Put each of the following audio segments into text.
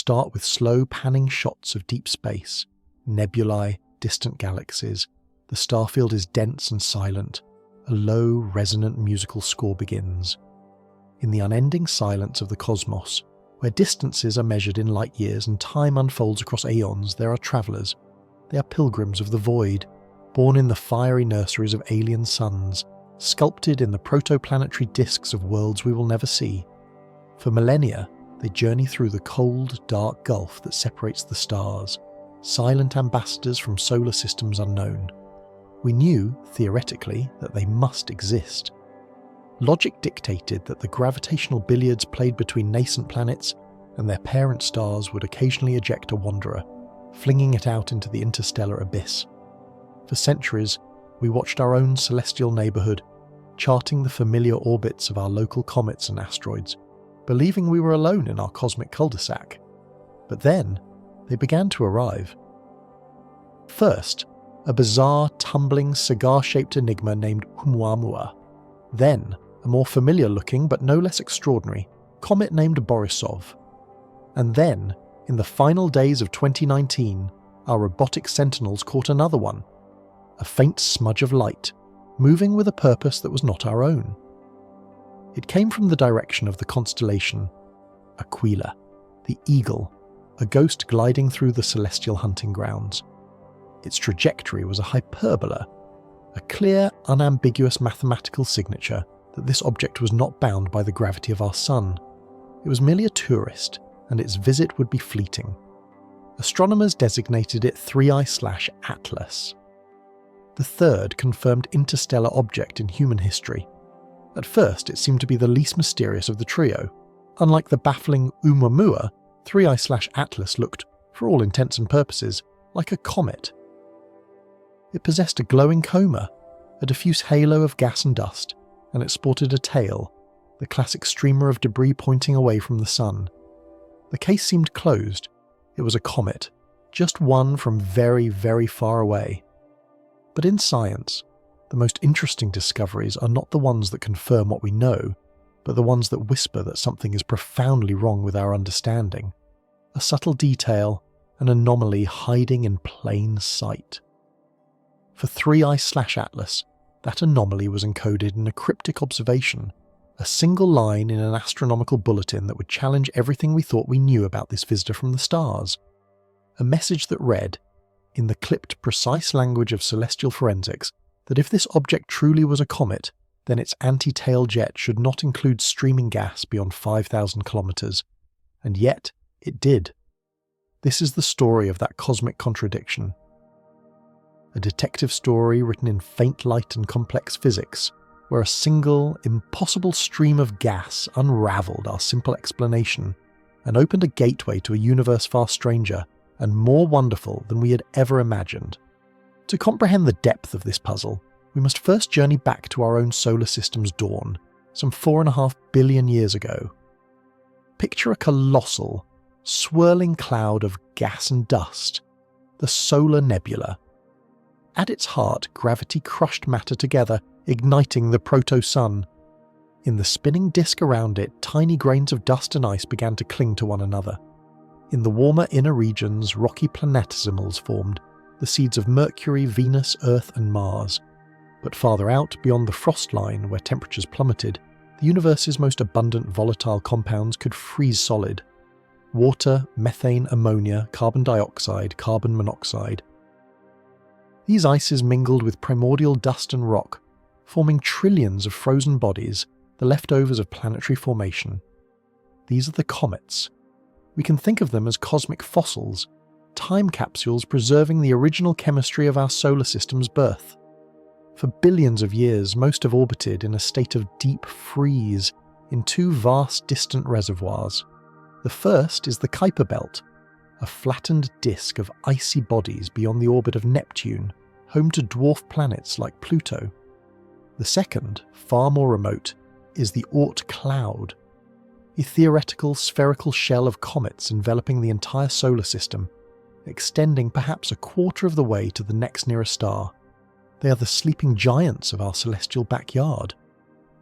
start with slow panning shots of deep space, nebulae, distant galaxies. The starfield is dense and silent. A low, resonant musical score begins. In the unending silence of the cosmos, where distances are measured in light years and time unfolds across aeons, there are travellers. They are pilgrims of the void, born in the fiery nurseries of alien suns, sculpted in the protoplanetary disks of worlds we will never see. For millennia, they journey through the cold, dark gulf that separates the stars, silent ambassadors from solar systems unknown. We knew, theoretically, that they must exist. Logic dictated that the gravitational billiards played between nascent planets and their parent stars would occasionally eject a wanderer, flinging it out into the interstellar abyss. For centuries, we watched our own celestial neighbourhood, charting the familiar orbits of our local comets and asteroids, believing we were alone in our cosmic cul-de-sac. But then, they began to arrive. First, a bizarre, tumbling, cigar-shaped enigma named Oumuamua. Then, a more familiar-looking but no less extraordinary comet named Borisov. And then, in the final days of 2019, our robotic sentinels caught another one. A faint smudge of light, moving with a purpose that was not our own. It came from the direction of the constellation Aquila, the eagle, a ghost gliding through the celestial hunting grounds. Its trajectory was a hyperbola, a clear, unambiguous mathematical signature that this object was not bound by the gravity of our sun. It was merely a tourist, and its visit would be fleeting. Astronomers designated it 3I/Atlas, the third confirmed interstellar object in human history. At first, it seemed to be the least mysterious of the trio. Unlike the baffling Oumuamua, 3I/Atlas looked, for all intents and purposes, like a comet. It possessed a glowing coma, a diffuse halo of gas and dust, and it sported a tail, the classic streamer of debris pointing away from the sun. The case seemed closed. It was a comet, just one from very, very far away. But in science, the most interesting discoveries are not the ones that confirm what we know, but the ones that whisper that something is profoundly wrong with our understanding. A subtle detail, an anomaly hiding in plain sight. For 3I/Atlas, that anomaly was encoded in a cryptic observation, a single line in an astronomical bulletin that would challenge everything we thought we knew about this visitor from the stars. A message that read, in the clipped, precise language of celestial forensics, that if this object truly was a comet, then its anti-tail jet should not include streaming gas beyond 5,000 kilometers. And yet, it did. This is the story of that cosmic contradiction. A detective story written in faint light and complex physics, where a single, impossible stream of gas unravelled our simple explanation and opened a gateway to a universe far stranger and more wonderful than we had ever imagined. To comprehend the depth of this puzzle, we must first journey back to our own solar system's dawn, some 4.5 billion years ago. Picture a colossal, swirling cloud of gas and dust, the solar nebula. At its heart, gravity crushed matter together, igniting the proto-sun. In the spinning disk around it, tiny grains of dust and ice began to cling to one another. In the warmer inner regions, rocky planetesimals formed, the seeds of Mercury, Venus, Earth and Mars. But farther out, beyond the frost line, where temperatures plummeted, the universe's most abundant volatile compounds could freeze solid. Water, methane, ammonia, carbon dioxide, carbon monoxide. These ices mingled with primordial dust and rock, forming trillions of frozen bodies, the leftovers of planetary formation. These are the comets. We can think of them as cosmic fossils, time capsules preserving the original chemistry of our solar system's birth. For billions of years, most have orbited in a state of deep freeze in two vast distant reservoirs. The first is the Kuiper Belt, a flattened disk of icy bodies beyond the orbit of Neptune, home to dwarf planets like Pluto. The second, far more remote, is the Oort cloud, a theoretical spherical shell of comets enveloping the entire solar system, extending perhaps a quarter of the way to the next nearest star. They are the sleeping giants of our celestial backyard.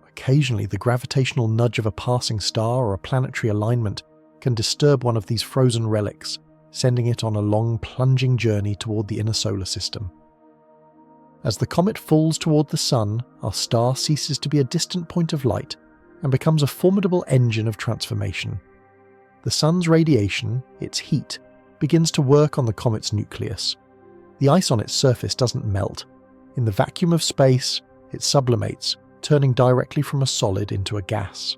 Occasionally, the gravitational nudge of a passing star or a planetary alignment can disturb one of these frozen relics, sending it on a long plunging journey toward the inner solar system. As the comet falls toward the Sun, our star ceases to be a distant point of light and becomes a formidable engine of transformation. The Sun's radiation, its heat, begins to work on the comet's nucleus. The ice on its surface doesn't melt. In the vacuum of space, it sublimates, turning directly from a solid into a gas.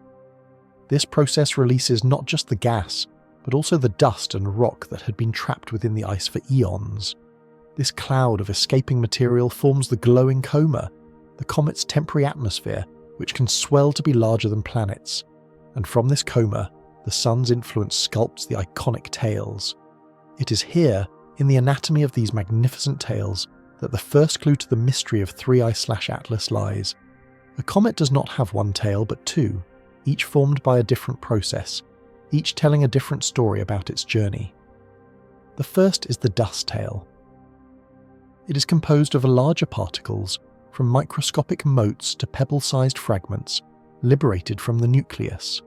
This process releases not just the gas, but also the dust and rock that had been trapped within the ice for eons. This cloud of escaping material forms the glowing coma, the comet's temporary atmosphere, which can swell to be larger than planets. And from this coma, the Sun's influence sculpts the iconic tails. It is here, in the anatomy of these magnificent tails, that the first clue to the mystery of 3I/Atlas lies. A comet does not have one tail but two, each formed by a different process, each telling a different story about its journey. The first is the dust tail. It is composed of larger particles, from microscopic motes to pebble-sized fragments, liberated from the nucleus.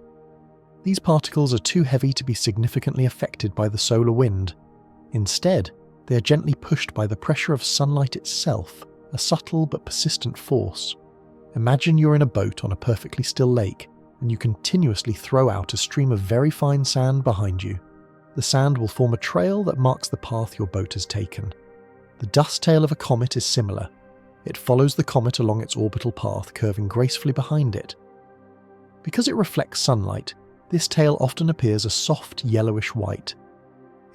These particles are too heavy to be significantly affected by the solar wind. Instead, they are gently pushed by the pressure of sunlight itself, a subtle but persistent force. Imagine you're in a boat on a perfectly still lake, and you continuously throw out a stream of very fine sand behind you. The sand will form a trail that marks the path your boat has taken. The dust tail of a comet is similar. It follows the comet along its orbital path, curving gracefully behind it. Because it reflects sunlight, this tail often appears a soft yellowish white.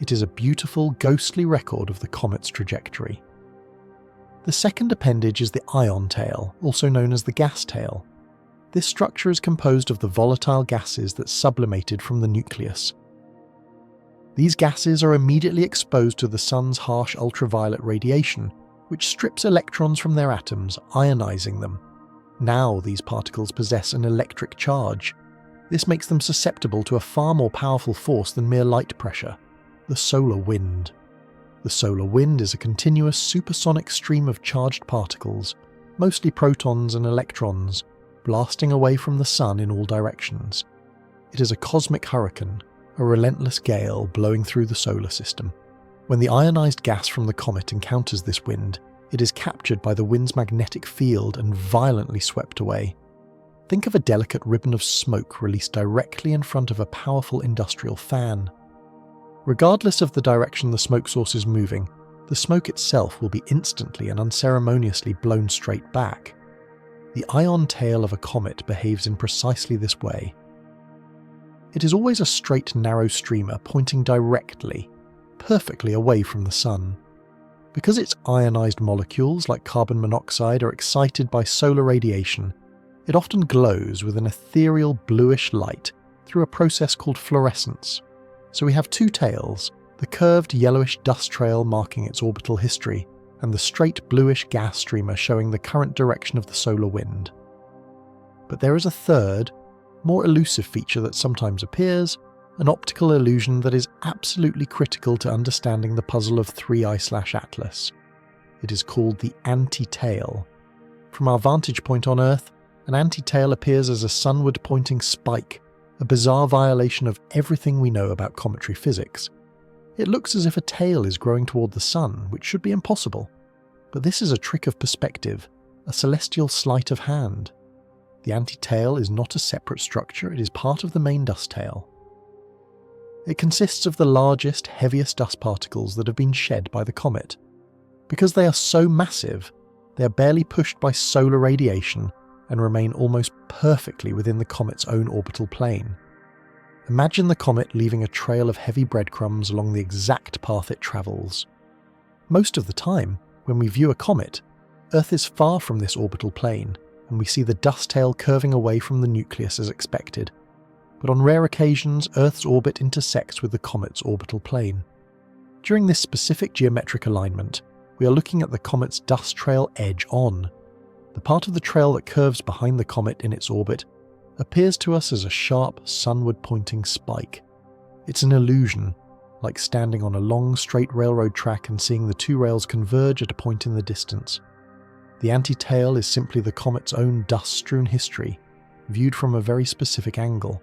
It is a beautiful, ghostly record of the comet's trajectory. The second appendage is the ion tail, also known as the gas tail. This structure is composed of the volatile gases that sublimated from the nucleus. These gases are immediately exposed to the Sun's harsh ultraviolet radiation, which strips electrons from their atoms, ionizing them. Now these particles possess an electric charge. This makes them susceptible to a far more powerful force than mere light pressure, the solar wind. The solar wind is a continuous supersonic stream of charged particles, mostly protons and electrons, blasting away from the Sun in all directions. It is a cosmic hurricane, a relentless gale blowing through the solar system. When the ionized gas from the comet encounters this wind, it is captured by the wind's magnetic field and violently swept away. Think of a delicate ribbon of smoke released directly in front of a powerful industrial fan. Regardless of the direction the smoke source is moving, the smoke itself will be instantly and unceremoniously blown straight back. The ion tail of a comet behaves in precisely this way. It is always a straight, narrow streamer pointing directly, perfectly away from the Sun. Because its ionized molecules, like carbon monoxide, are excited by solar radiation, it often glows with an ethereal bluish light through a process called fluorescence. So we have two tails, the curved yellowish dust trail marking its orbital history, and the straight bluish gas streamer showing the current direction of the solar wind. But there is a third, more elusive feature that sometimes appears, an optical illusion that is absolutely critical to understanding the puzzle of 3I/Atlas. It is called the anti-tail. From our vantage point on Earth, an anti-tail appears as a sunward-pointing spike, a bizarre violation of everything we know about cometary physics. It looks as if a tail is growing toward the Sun, which should be impossible. But this is a trick of perspective, a celestial sleight of hand. The anti-tail is not a separate structure, it is part of the main dust tail. It consists of the largest, heaviest dust particles that have been shed by the comet. Because they are so massive, they are barely pushed by solar radiation and remain almost perfectly within the comet's own orbital plane. Imagine the comet leaving a trail of heavy breadcrumbs along the exact path it travels. Most of the time, when we view a comet, Earth is far from this orbital plane, and we see the dust tail curving away from the nucleus as expected. But on rare occasions, Earth's orbit intersects with the comet's orbital plane. During this specific geometric alignment, we are looking at the comet's dust trail edge on. The part of the trail that curves behind the comet in its orbit appears to us as a sharp, sunward-pointing spike. It's an illusion, like standing on a long, straight railroad track and seeing the two rails converge at a point in the distance. The anti-tail is simply the comet's own dust-strewn history, viewed from a very specific angle.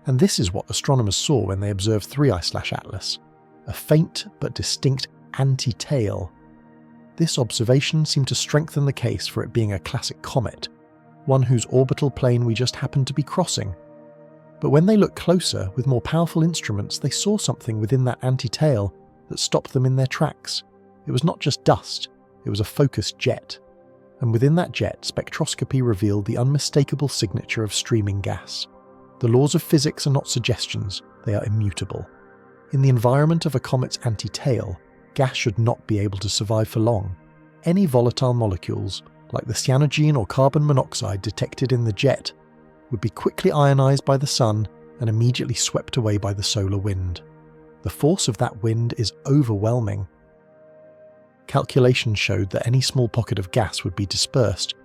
And this is what astronomers saw when they observed 3I/Atlas, a faint but distinct anti-tail. This observation seemed to strengthen the case for it being a classic comet, one whose orbital plane we just happened to be crossing. But when they looked closer, with more powerful instruments, they saw something within that anti-tail that stopped them in their tracks. It was not just dust, it was a focused jet. And within that jet, spectroscopy revealed the unmistakable signature of streaming gas. The laws of physics are not suggestions, they are immutable. In the environment of a comet's anti-tail, gas should not be able to survive for long. Any volatile molecules, like the cyanogen or carbon monoxide detected in the jet, would be quickly ionized by the sun and immediately swept away by the solar wind. The force of that wind is overwhelming. Calculations showed that any small pocket of gas would be dispersed,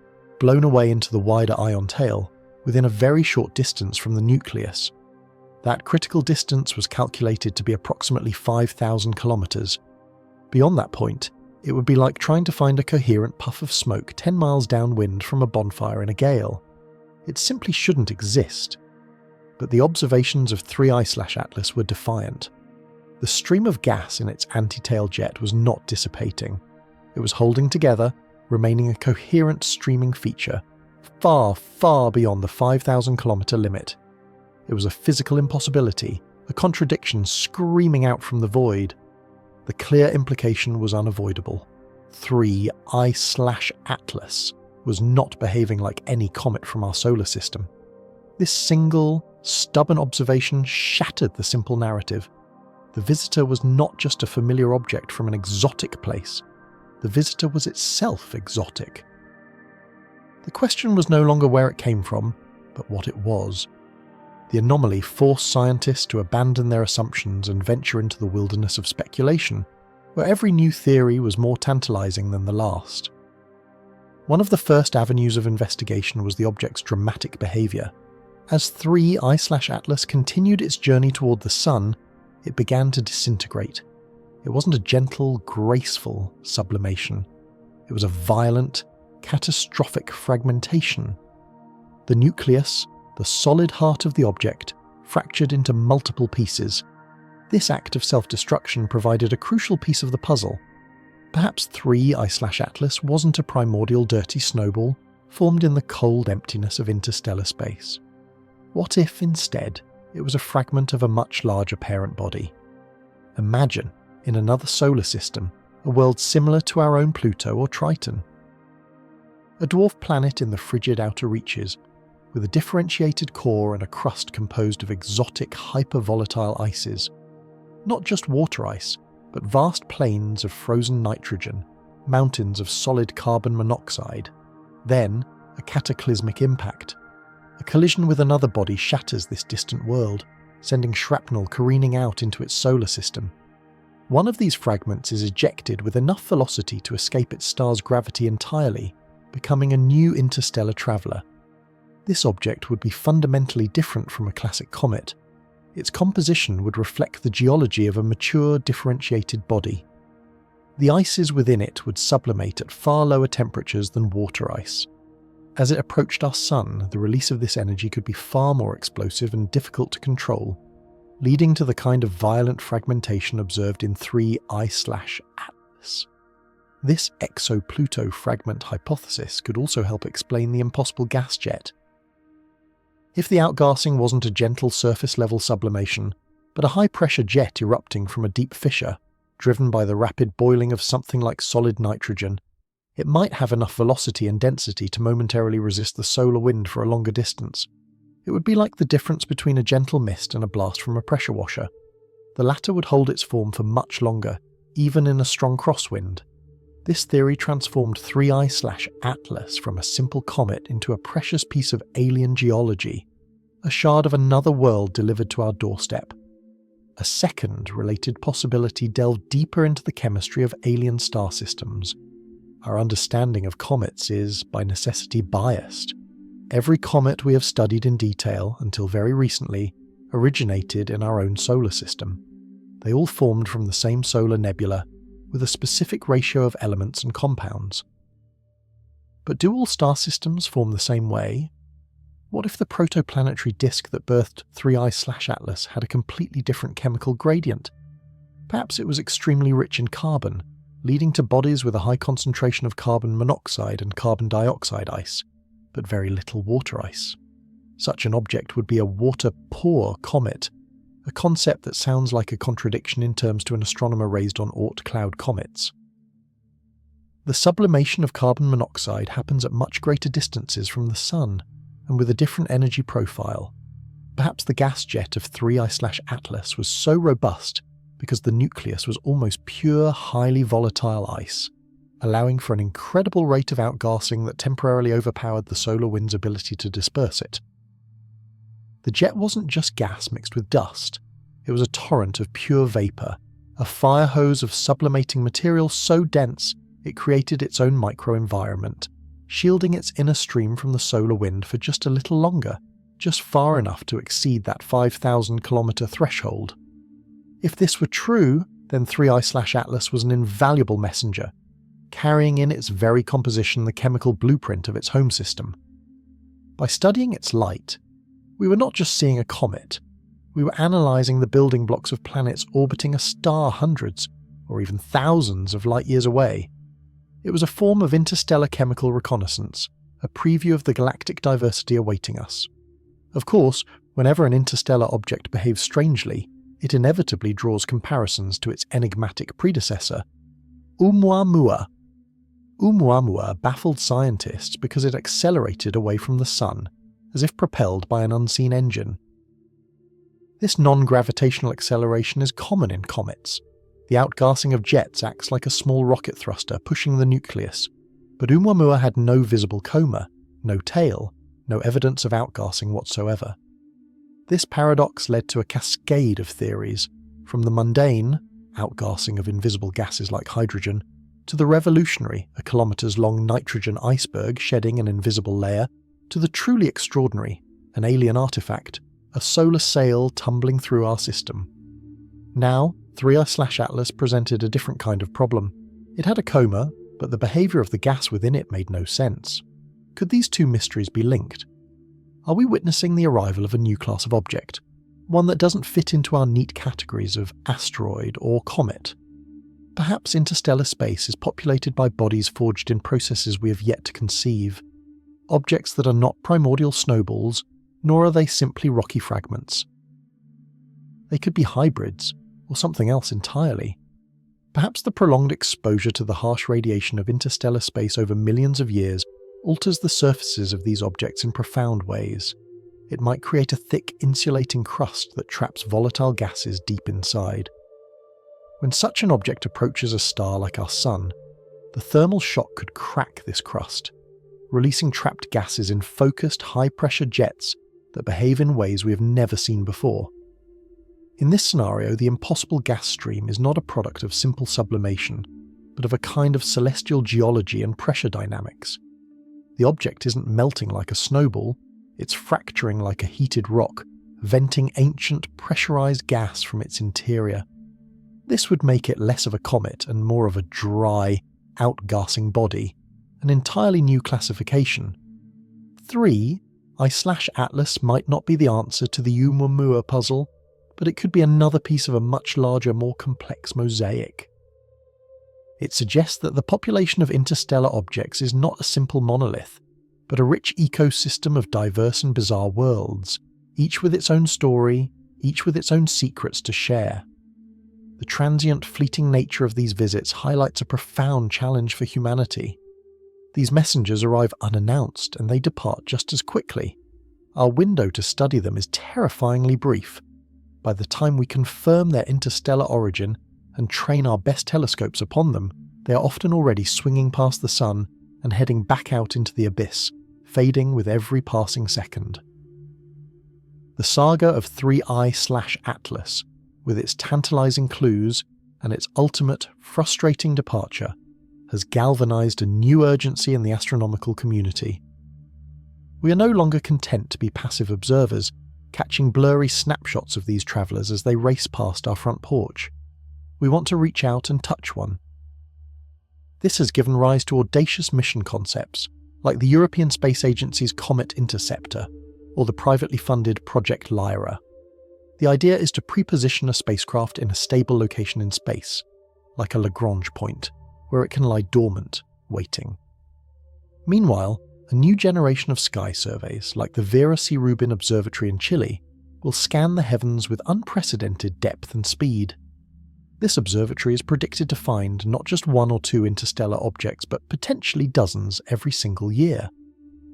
blown away into the wider ion tail, within a very short distance from the nucleus. That critical distance was calculated to be approximately 5,000 kilometers. Beyond that point, it would be like trying to find a coherent puff of smoke 10 miles downwind from a bonfire in a gale. It simply shouldn't exist. But the observations of 3I/Atlas were defiant. The stream of gas in its anti-tail jet was not dissipating. It was holding together, remaining a coherent streaming feature, far, far beyond the 5,000-kilometer limit. It was a physical impossibility, a contradiction screaming out from the void. The clear implication was unavoidable. 3I/Atlas was not behaving like any comet from our solar system. This single, stubborn observation shattered the simple narrative. The visitor was not just a familiar object from an exotic place. The visitor was itself exotic. The question was no longer where it came from, but what it was. The anomaly forced scientists to abandon their assumptions and venture into the wilderness of speculation, where every new theory was more tantalizing than the last. One of the first avenues of investigation was the object's dramatic behavior. As 3I/Atlas continued its journey toward the sun, it began to disintegrate. It wasn't a gentle, graceful sublimation. It was a violent, catastrophic fragmentation. The nucleus, the solid heart of the object, fractured into multiple pieces. This act of self-destruction provided a crucial piece of the puzzle. Perhaps 3I/Atlas wasn't a primordial dirty snowball formed in the cold emptiness of interstellar space. What if, instead, it was a fragment of a much larger parent body? Imagine, in another solar system, a world similar to our own Pluto or Triton. A dwarf planet in the frigid outer reaches, with a differentiated core and a crust composed of exotic hypervolatile ices. Not just water ice, but vast plains of frozen nitrogen, mountains of solid carbon monoxide. Then, a cataclysmic impact. A collision with another body shatters this distant world, sending shrapnel careening out into its solar system. One of these fragments is ejected with enough velocity to escape its star's gravity entirely, becoming a new interstellar traveller. This object would be fundamentally different from a classic comet. Its composition would reflect the geology of a mature, differentiated body. The ices within it would sublimate at far lower temperatures than water ice. As it approached our sun, the release of this energy could be far more explosive and difficult to control, leading to the kind of violent fragmentation observed in 3I/Atlas. This exo-Pluto fragment hypothesis could also help explain the impossible gas jet. If the outgassing wasn't a gentle surface-level sublimation, but a high-pressure jet erupting from a deep fissure, driven by the rapid boiling of something like solid nitrogen, it might have enough velocity and density to momentarily resist the solar wind for a longer distance. It would be like the difference between a gentle mist and a blast from a pressure washer. The latter would hold its form for much longer, even in a strong crosswind. This theory transformed 3I/Atlas from a simple comet into a precious piece of alien geology, a shard of another world delivered to our doorstep. A second related possibility delved deeper into the chemistry of alien star systems. Our understanding of comets is, by necessity, biased. Every comet we have studied in detail, until very recently, originated in our own solar system. They all formed from the same solar nebula, with a specific ratio of elements and compounds. But do all star systems form the same way? What if the protoplanetary disk that birthed 3I/Atlas had a completely different chemical gradient? Perhaps it was extremely rich in carbon, leading to bodies with a high concentration of carbon monoxide and carbon dioxide ice, but very little water ice. Such an object would be a water-poor comet, a concept that sounds like a contradiction in terms to an astronomer raised on Oort cloud comets. The sublimation of carbon monoxide happens at much greater distances from the Sun, and with a different energy profile. Perhaps the gas jet of 3I/Atlas was so robust because the nucleus was almost pure, highly volatile ice, allowing for an incredible rate of outgassing that temporarily overpowered the solar wind's ability to disperse it. The jet wasn't just gas mixed with dust, it was a torrent of pure vapour, a fire hose of sublimating material so dense it created its own microenvironment, shielding its inner stream from the solar wind for just a little longer, just far enough to exceed that 5,000-kilometre threshold. If this were true, then 3I/Atlas was an invaluable messenger, carrying in its very composition the chemical blueprint of its home system. By studying its light, we were not just seeing a comet, we were analysing the building blocks of planets orbiting a star hundreds, or even thousands of light years away. It was a form of interstellar chemical reconnaissance, a preview of the galactic diversity awaiting us. Of course, whenever an interstellar object behaves strangely, it inevitably draws comparisons to its enigmatic predecessor, Oumuamua. Oumuamua baffled scientists because it accelerated away from the Sun, as if propelled by an unseen engine. This non-gravitational acceleration is common in comets. The outgassing of jets acts like a small rocket thruster pushing the nucleus, but Oumuamua had no visible coma, no tail, no evidence of outgassing whatsoever. This paradox led to a cascade of theories, from the mundane, outgassing of invisible gases like hydrogen, to the revolutionary, a kilometres-long nitrogen iceberg shedding an invisible layer, to the truly extraordinary, an alien artifact, a solar sail tumbling through our system. Now, 3I/Atlas presented a different kind of problem. It had a coma, but the behaviour of the gas within it made no sense. Could these two mysteries be linked? Are we witnessing the arrival of a new class of object, one that doesn't fit into our neat categories of asteroid or comet? Perhaps interstellar space is populated by bodies forged in processes we have yet to conceive, objects that are not primordial snowballs, nor are they simply rocky fragments. They could be hybrids, or something else entirely. Perhaps the prolonged exposure to the harsh radiation of interstellar space over millions of years alters the surfaces of these objects in profound ways. It might create a thick, insulating crust that traps volatile gases deep inside. When such an object approaches a star like our Sun, the thermal shock could crack this crust, releasing trapped gases in focused, high-pressure jets that behave in ways we have never seen before. In this scenario, the impossible gas stream is not a product of simple sublimation, but of a kind of celestial geology and pressure dynamics. The object isn't melting like a snowball, it's fracturing like a heated rock, venting ancient pressurized gas from its interior. This would make it less of a comet and more of a dry, outgassing body, an entirely new classification. 3I/Atlas might not be the answer to the Oumuamua puzzle, but it could be another piece of a much larger, more complex mosaic. It suggests that the population of interstellar objects is not a simple monolith, but a rich ecosystem of diverse and bizarre worlds, each with its own story, each with its own secrets to share. The transient, fleeting nature of these visits highlights a profound challenge for humanity. These messengers arrive unannounced, and they depart just as quickly. Our window to study them is terrifyingly brief. By the time we confirm their interstellar origin and train our best telescopes upon them, they are often already swinging past the Sun and heading back out into the abyss, fading with every passing second. The saga of 3I/Atlas, with its tantalizing clues and its ultimate, frustrating departure, has galvanized a new urgency in the astronomical community. We are no longer content to be passive observers, catching blurry snapshots of these travellers as they race past our front porch. We want to reach out and touch one. This has given rise to audacious mission concepts, like the European Space Agency's Comet Interceptor, or the privately funded Project Lyra. The idea is to pre-position a spacecraft in a stable location in space, like a Lagrange point, where it can lie dormant, waiting. Meanwhile, a new generation of sky surveys, like the Vera C. Rubin Observatory in Chile, will scan the heavens with unprecedented depth and speed. This observatory is predicted to find not just one or two interstellar objects, but potentially dozens every single year.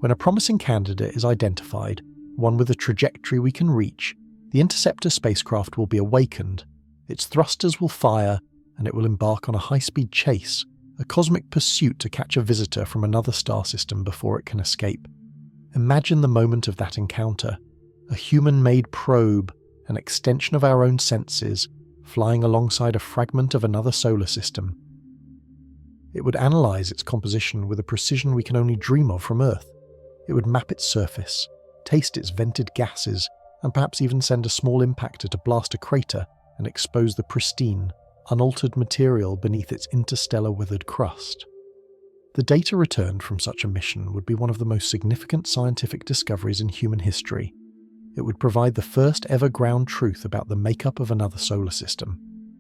When a promising candidate is identified, one with a trajectory we can reach, the interceptor spacecraft will be awakened, its thrusters will fire, and it will embark on a high-speed chase, a cosmic pursuit to catch a visitor from another star system before it can escape. Imagine the moment of that encounter, a human-made probe, an extension of our own senses, flying alongside a fragment of another solar system. It would analyse its composition with a precision we can only dream of from Earth. It would map its surface, taste its vented gases, and perhaps even send a small impactor to blast a crater and expose the pristine, unaltered material beneath its interstellar withered crust. The data returned from such a mission would be one of the most significant scientific discoveries in human history. It would provide the first ever ground truth about the makeup of another solar system.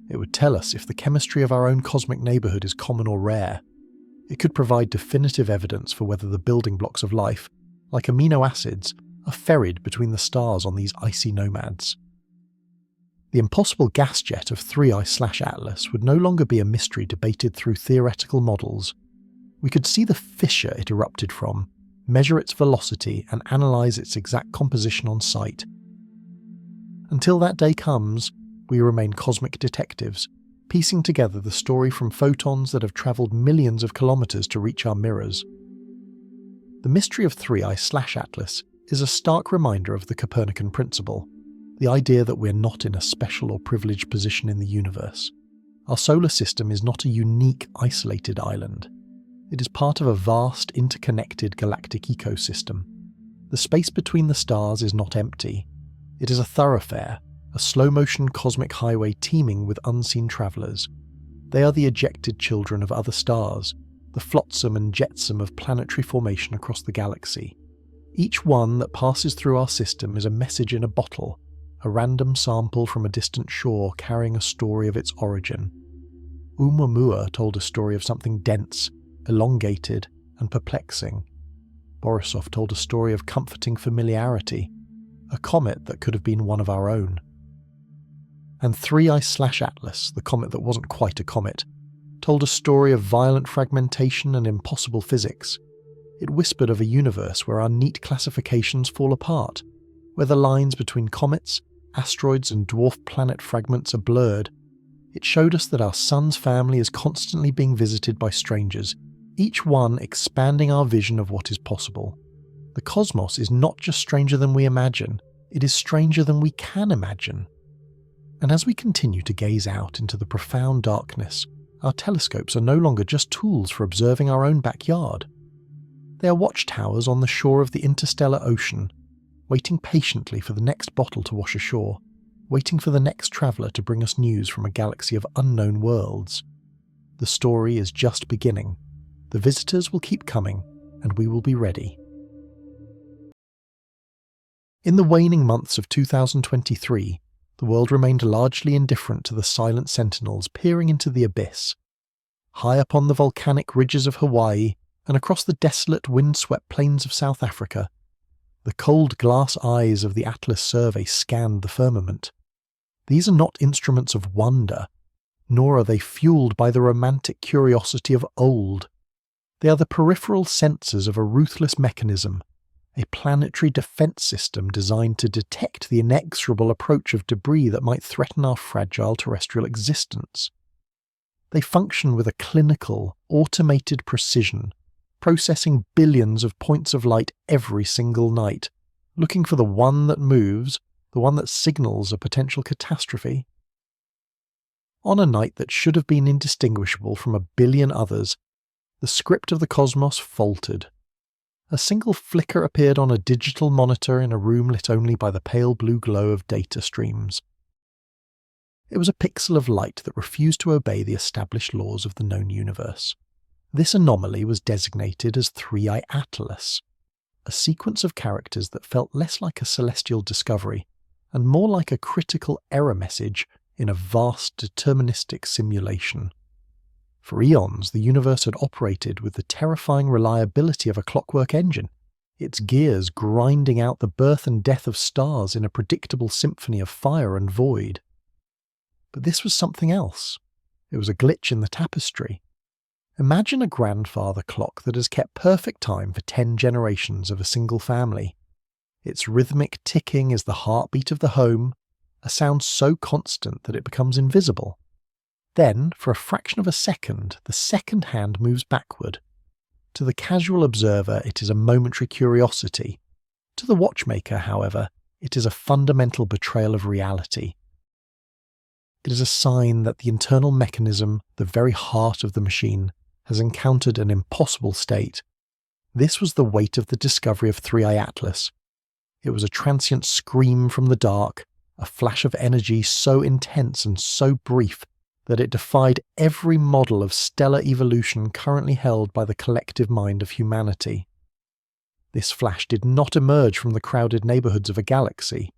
It would tell us if the chemistry of our own cosmic neighbourhood is common or rare. It could provide definitive evidence for whether the building blocks of life, like amino acids, are ferried between the stars on these icy nomads. The impossible gas jet of 3I/Atlas would no longer be a mystery debated through theoretical models. We could see the fissure it erupted from, measure its velocity, and analyse its exact composition on sight. Until that day comes, we remain cosmic detectives, piecing together the story from photons that have travelled millions of kilometres to reach our mirrors. The mystery of 3I/Atlas is a stark reminder of the Copernican principle, the idea that we're not in a special or privileged position in the universe. Our solar system is not a unique, isolated island. It is part of a vast, interconnected galactic ecosystem. The space between the stars is not empty. It is a thoroughfare, a slow-motion cosmic highway teeming with unseen travellers. They are the ejected children of other stars, the flotsam and jetsam of planetary formation across the galaxy. Each one that passes through our system is a message in a bottle, a random sample from a distant shore carrying a story of its origin. Oumuamua told a story of something dense, elongated, and perplexing. Borisov told a story of comforting familiarity, a comet that could have been one of our own. And 3I/Atlas, the comet that wasn't quite a comet, told a story of violent fragmentation and impossible physics. It whispered of a universe where our neat classifications fall apart, where the lines between comets, asteroids, and dwarf planet fragments are blurred. It showed us that our sun's family is constantly being visited by strangers, each one expanding our vision of what is possible. The cosmos is not just stranger than we imagine, it is stranger than we can imagine. And as we continue to gaze out into the profound darkness, our telescopes are no longer just tools for observing our own backyard. They are watchtowers on the shore of the interstellar ocean, waiting patiently for the next bottle to wash ashore, waiting for the next traveller to bring us news from a galaxy of unknown worlds. The story is just beginning. The visitors will keep coming, and we will be ready. In the waning months of 2023, the world remained largely indifferent to the silent sentinels peering into the abyss. High up on the volcanic ridges of Hawaii, and across the desolate, wind-swept plains of South Africa, the cold glass eyes of the Atlas survey scanned the firmament. These are not instruments of wonder, nor are they fueled by the romantic curiosity of old. They are the peripheral sensors of a ruthless mechanism, a planetary defense system designed to detect the inexorable approach of debris that might threaten our fragile terrestrial existence. They function with a clinical, automated precision, processing billions of points of light every single night, looking for the one that moves, the one that signals a potential catastrophe. On a night that should have been indistinguishable from a billion others, the script of the cosmos faltered. A single flicker appeared on a digital monitor in a room lit only by the pale blue glow of data streams. It was a pixel of light that refused to obey the established laws of the known universe. This anomaly was designated as 3I Atlas. a sequence of characters that felt less like a celestial discovery and more like a critical error message in a vast deterministic simulation. For eons, the universe had operated with the terrifying reliability of a clockwork engine, its gears grinding out the birth and death of stars in a predictable symphony of fire and void. But this was something else. It was a glitch in the tapestry. Imagine a grandfather clock that has kept perfect time for 10 generations of a single family. Its rhythmic ticking is the heartbeat of the home, a sound so constant that it becomes invisible. Then, for a fraction of a second, the second hand moves backward. To the casual observer, it is a momentary curiosity. To the watchmaker, however, it is a fundamental betrayal of reality. It is a sign that the internal mechanism, the very heart of the machine, has encountered an impossible state. This was the weight of the discovery of 3i Atlas. It was a transient scream from the dark, a flash of energy so intense and so brief that it defied every model of stellar evolution currently held by the collective mind of humanity. This flash did not emerge from the crowded neighbourhoods of a galaxy.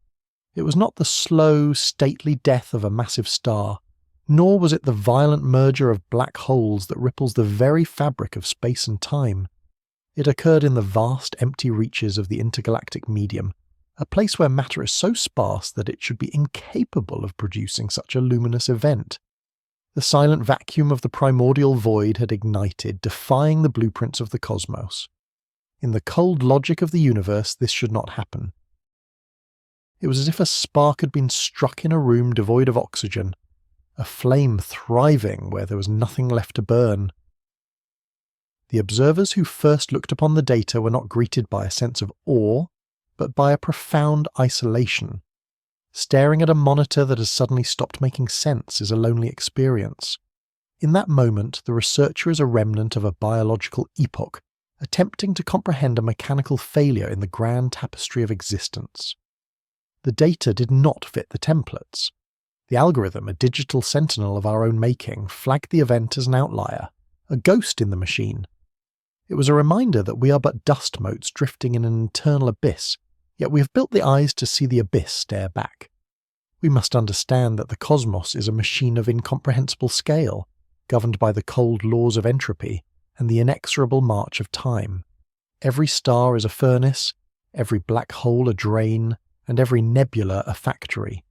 It was not the slow, stately death of a massive star, nor was it the violent merger of black holes that ripples the very fabric of space and time. It occurred in the vast, empty reaches of the intergalactic medium, a place where matter is so sparse that it should be incapable of producing such a luminous event. The silent vacuum of the primordial void had ignited, defying the blueprints of the cosmos. In the cold logic of the universe, this should not happen. It was as if a spark had been struck in a room devoid of oxygen, a flame thriving where there was nothing left to burn. The observers who first looked upon the data were not greeted by a sense of awe, but by a profound isolation. Staring at a monitor that has suddenly stopped making sense is a lonely experience. In that moment, the researcher is a remnant of a biological epoch, attempting to comprehend a mechanical failure in the grand tapestry of existence. The data did not fit the templates. The algorithm, a digital sentinel of our own making, flagged the event as an outlier, a ghost in the machine. It was a reminder that we are but dust motes drifting in an internal abyss, yet we have built the eyes to see the abyss stare back. We must understand that the cosmos is a machine of incomprehensible scale, governed by the cold laws of entropy and the inexorable march of time. Every star is a furnace, every black hole a drain, and every nebula a factory.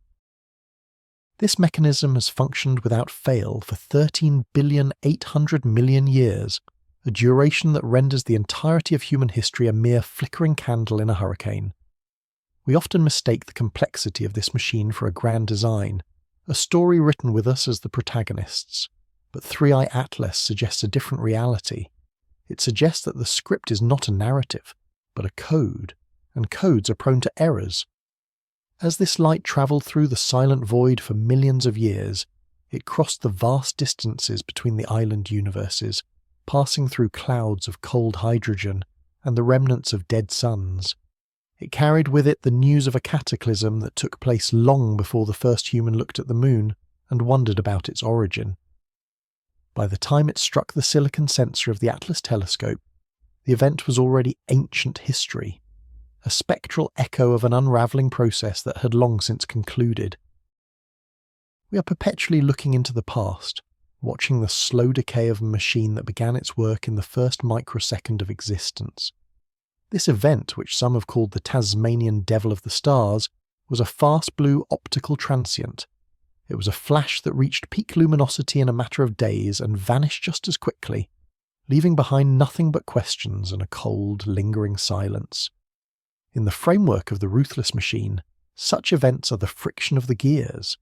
This mechanism has functioned without fail for 13,800,000,000 years, a duration that renders the entirety of human history a mere flickering candle in a hurricane. We often mistake the complexity of this machine for a grand design, a story written with us as the protagonists. But 3i Atlas suggests a different reality. It suggests that the script is not a narrative, but a code, and codes are prone to errors. As this light travelled through the silent void for millions of years, it crossed the vast distances between the island universes, passing through clouds of cold hydrogen and the remnants of dead suns. It carried with it the news of a cataclysm that took place long before the first human looked at the moon and wondered about its origin. By the time it struck the silicon sensor of the Atlas telescope, the event was already ancient history, a spectral echo of an unravelling process that had long since concluded. We are perpetually looking into the past, watching the slow decay of a machine that began its work in the first microsecond of existence. This event, which some have called the Tasmanian Devil of the Stars, was a fast blue optical transient. It was a flash that reached peak luminosity in a matter of days and vanished just as quickly, leaving behind nothing but questions and a cold, lingering silence. In the framework of the ruthless machine, such events are the friction of the gears.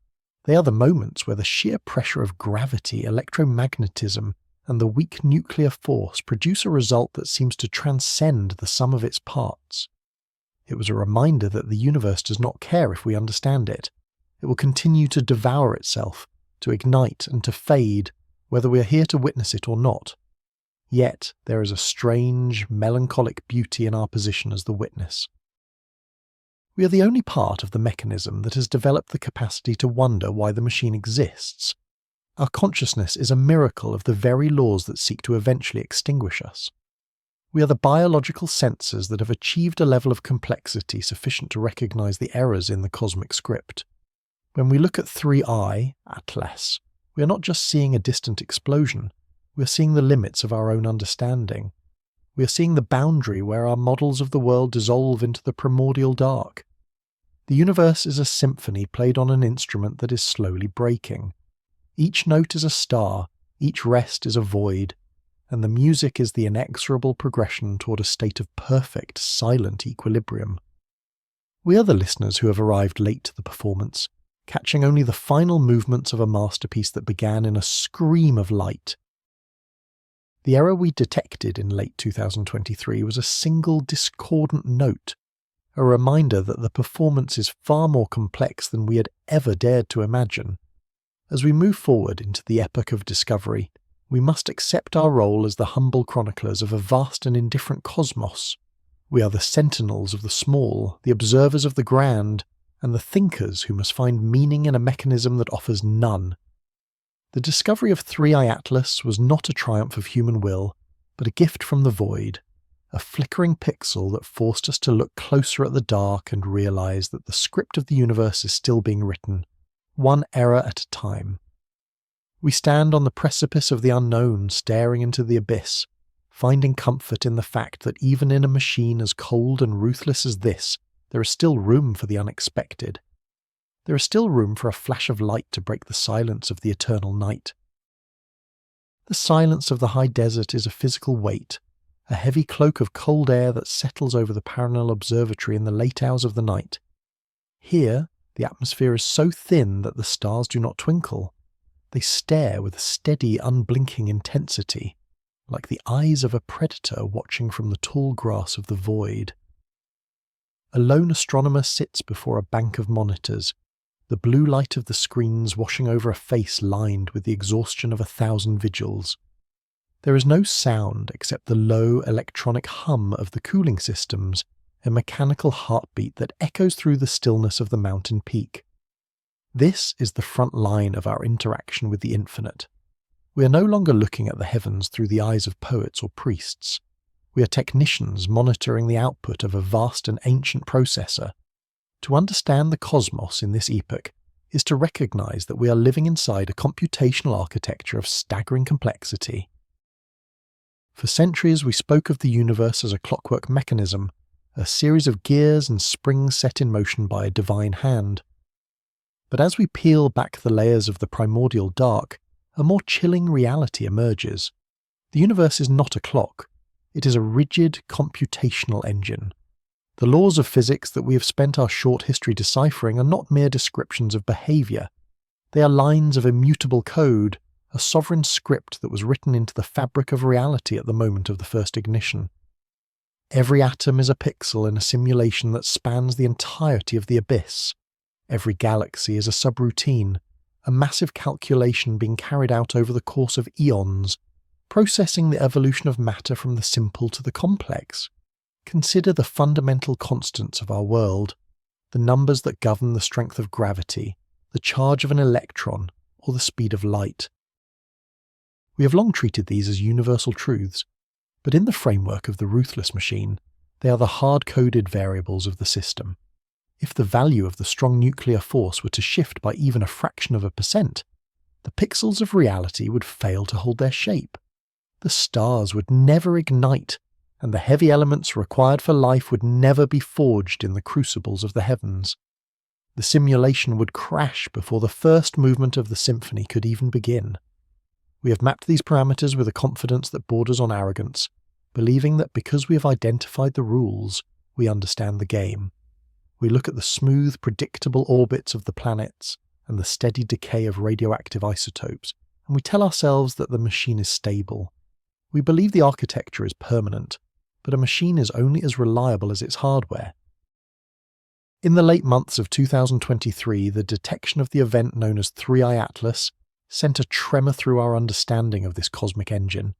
They are the moments where the sheer pressure of gravity, electromagnetism, and the weak nuclear force produce a result that seems to transcend the sum of its parts. It was a reminder that the universe does not care if we understand it. It will continue to devour itself, to ignite and to fade, whether we are here to witness it or not. Yet there is a strange, melancholic beauty in our position as the witness. We are the only part of the mechanism that has developed the capacity to wonder why the machine exists. Our consciousness is a miracle of the very laws that seek to eventually extinguish us. We are the biological sensors that have achieved a level of complexity sufficient to recognize the errors in the cosmic script. When we look at 3I, Atlas, we are not just seeing a distant explosion, we are seeing the limits of our own understanding. We are seeing the boundary where our models of the world dissolve into the primordial dark. The universe is a symphony played on an instrument that is slowly breaking. Each note is a star, each rest is a void, and the music is the inexorable progression toward a state of perfect, silent equilibrium. We are the listeners who have arrived late to the performance, catching only the final movements of a masterpiece that began in a scream of light. The error we detected in late 2023 was a single discordant note, a reminder that the performance is far more complex than we had ever dared to imagine. As we move forward into the epoch of discovery, we must accept our role as the humble chroniclers of a vast and indifferent cosmos. We are the sentinels of the small, the observers of the grand, and the thinkers who must find meaning in a mechanism that offers none. The discovery of 3I Atlas was not a triumph of human will, but a gift from the void, a flickering pixel that forced us to look closer at the dark and realize that the script of the universe is still being written, one error at a time. We stand on the precipice of the unknown, staring into the abyss, finding comfort in the fact that even in a machine as cold and ruthless as this, there is still room for the unexpected. There is still room for a flash of light to break the silence of the eternal night. The silence of the high desert is a physical weight, a heavy cloak of cold air that settles over the Parnell Observatory in the late hours of the night. Here, the atmosphere is so thin that the stars do not twinkle. They stare with a steady, unblinking intensity, like the eyes of a predator watching from the tall grass of the void. A lone astronomer sits before a bank of monitors, the blue light of the screens washing over a face lined with the exhaustion of 1,000 vigils. There is no sound except the low electronic hum of the cooling systems, a mechanical heartbeat that echoes through the stillness of the mountain peak. This is the front line of our interaction with the infinite. We are no longer looking at the heavens through the eyes of poets or priests. We are technicians monitoring the output of a vast and ancient processor. To understand the cosmos in this epoch is to recognize that we are living inside a computational architecture of staggering complexity. For centuries we spoke of the universe as a clockwork mechanism, a series of gears and springs set in motion by a divine hand. But as we peel back the layers of the primordial dark, a more chilling reality emerges. The universe is not a clock. It is a rigid computational engine. The laws of physics that we have spent our short history deciphering are not mere descriptions of behaviour. They are lines of immutable code, a sovereign script that was written into the fabric of reality at the moment of the first ignition. Every atom is a pixel in a simulation that spans the entirety of the abyss. Every galaxy is a subroutine, a massive calculation being carried out over the course of eons, processing the evolution of matter from the simple to the complex. Consider the fundamental constants of our world, the numbers that govern the strength of gravity, the charge of an electron, or the speed of light. We have long treated these as universal truths, but in the framework of the ruthless machine, they are the hard-coded variables of the system. If the value of the strong nuclear force were to shift by even a fraction of a percent, the pixels of reality would fail to hold their shape. The stars would never ignite, and the heavy elements required for life would never be forged in the crucibles of the heavens. The simulation would crash before the first movement of the symphony could even begin. We have mapped these parameters with a confidence that borders on arrogance, believing that because we have identified the rules, we understand the game. We look at the smooth, predictable orbits of the planets and the steady decay of radioactive isotopes, and we tell ourselves that the machine is stable. We believe the architecture is permanent, but a machine is only as reliable as its hardware. In the late months of 2023, the detection of the event known as 3I Atlas sent a tremor through our understanding of this cosmic engine.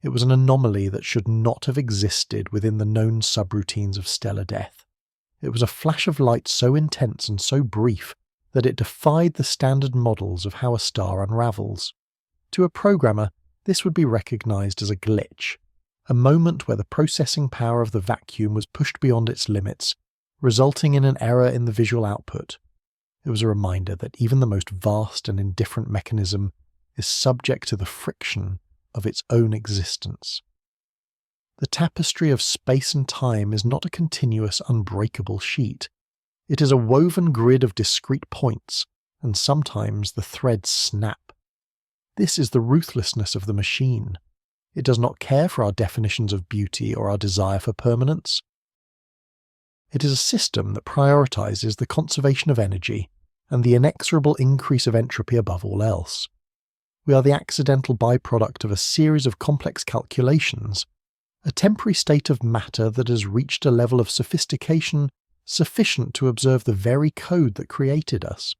It was an anomaly that should not have existed within the known subroutines of stellar death. It was a flash of light so intense and so brief that it defied the standard models of how a star unravels. To a programmer, this would be recognized as a glitch, a moment where the processing power of the vacuum was pushed beyond its limits, resulting in an error in the visual output. It was a reminder that even the most vast and indifferent mechanism is subject to the friction of its own existence. The tapestry of space and time is not a continuous, unbreakable sheet. It is a woven grid of discrete points, and sometimes the threads snap. This is the ruthlessness of the machine. It does not care for our definitions of beauty or our desire for permanence. It is a system that prioritizes the conservation of energy and the inexorable increase of entropy above all else. We are the accidental byproduct of a series of complex calculations, a temporary state of matter that has reached a level of sophistication sufficient to observe the very code that created us.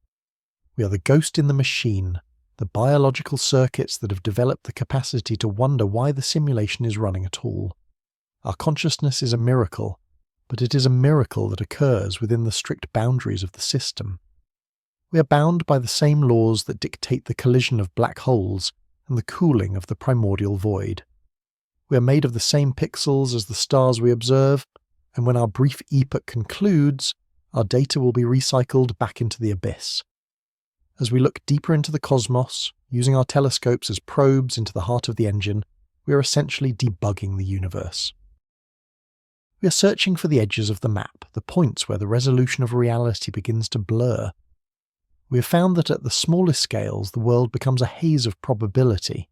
We are the ghost in the machine, the biological circuits that have developed the capacity to wonder why the simulation is running at all. Our consciousness is a miracle, but it is a miracle that occurs within the strict boundaries of the system. We are bound by the same laws that dictate the collision of black holes and the cooling of the primordial void. We are made of the same pixels as the stars we observe, and when our brief epoch concludes, our data will be recycled back into the abyss. As we look deeper into the cosmos, using our telescopes as probes into the heart of the engine, we are essentially debugging the universe. We are searching for the edges of the map, the points where the resolution of reality begins to blur. We have found that at the smallest scales, the world becomes a haze of probability,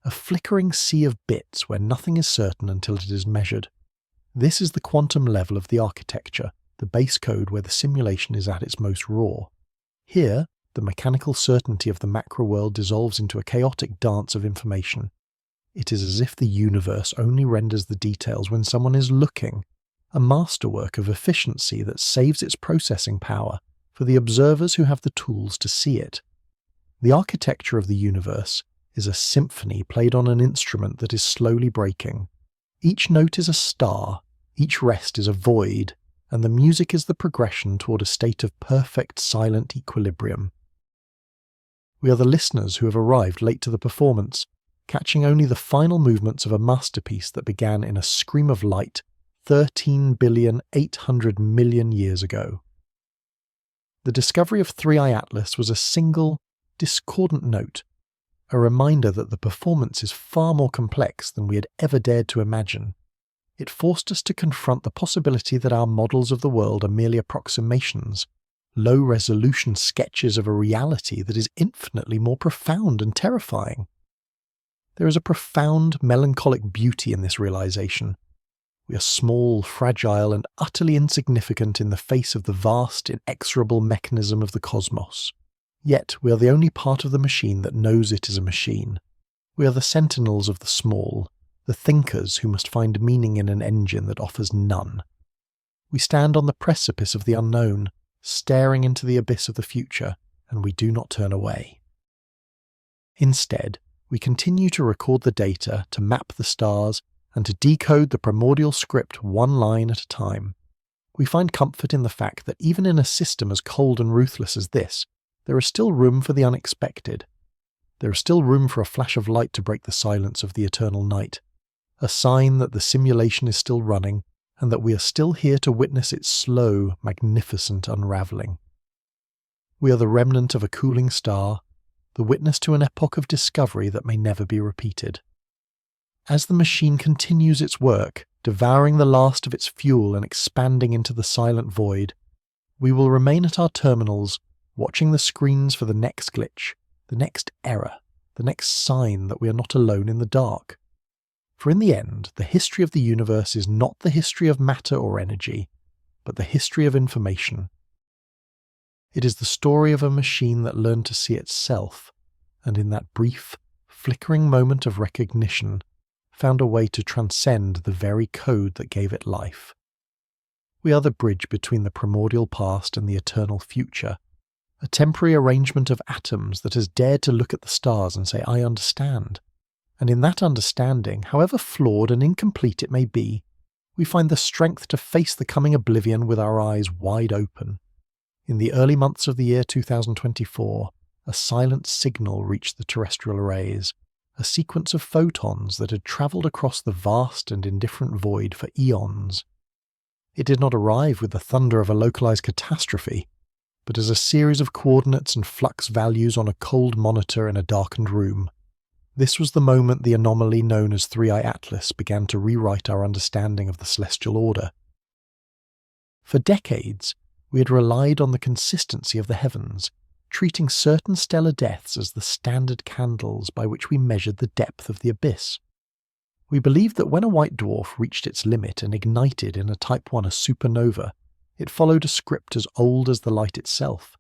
a flickering sea of bits where nothing is certain until it is measured. This is the quantum level of the architecture, the base code where the simulation is at its most raw. Here, the mechanical certainty of the macro world dissolves into a chaotic dance of information. It is as if the universe only renders the details when someone is looking, a masterwork of efficiency that saves its processing power for the observers who have the tools to see it. The architecture of the universe is a symphony played on an instrument that is slowly breaking. Each note is a star, each rest is a void, and the music is the progression toward a state of perfect silent equilibrium. We are the listeners who have arrived late to the performance, catching only the final movements of a masterpiece that began in a scream of light 13,800,000,000 years ago. The discovery of 3i Atlas was a single, discordant note, a reminder that the performance is far more complex than we had ever dared to imagine. It forced us to confront the possibility that our models of the world are merely approximations, low-resolution sketches of a reality that is infinitely more profound and terrifying. There is a profound, melancholic beauty in this realization. We are small, fragile, and utterly insignificant in the face of the vast, inexorable mechanism of the cosmos. Yet we are the only part of the machine that knows it is a machine. We are the sentinels of the small, the thinkers who must find meaning in an engine that offers none. We stand on the precipice of the unknown, staring into the abyss of the future, and we do not turn away. Instead, we continue to record the data, to map the stars, and to decode the primordial script one line at a time. We find comfort in the fact that even in a system as cold and ruthless as this, there is still room for the unexpected. There is still room for a flash of light to break the silence of the eternal night, a sign that the simulation is still running, and that we are still here to witness its slow, magnificent unravelling. We are the remnant of a cooling star, the witness to an epoch of discovery that may never be repeated. As the machine continues its work, devouring the last of its fuel and expanding into the silent void, we will remain at our terminals, watching the screens for the next glitch, the next error, the next sign that we are not alone in the dark. For in the end, the history of the universe is not the history of matter or energy, but the history of information. It is the story of a machine that learned to see itself, and in that brief, flickering moment of recognition, found a way to transcend the very code that gave it life. We are the bridge between the primordial past and the eternal future, a temporary arrangement of atoms that has dared to look at the stars and say, "I understand." And in that understanding, however flawed and incomplete it may be, we find the strength to face the coming oblivion with our eyes wide open. In the early months of the year 2024, a silent signal reached the terrestrial arrays, a sequence of photons that had travelled across the vast and indifferent void for eons. It did not arrive with the thunder of a localized catastrophe, but as a series of coordinates and flux values on a cold monitor in a darkened room. This was the moment the anomaly known as 3I Atlas began to rewrite our understanding of the celestial order. For decades, we had relied on the consistency of the heavens, treating certain stellar deaths as the standard candles by which we measured the depth of the abyss. We believed that when a white dwarf reached its limit and ignited in a Type 1 supernova, it followed a script as old as the light itself.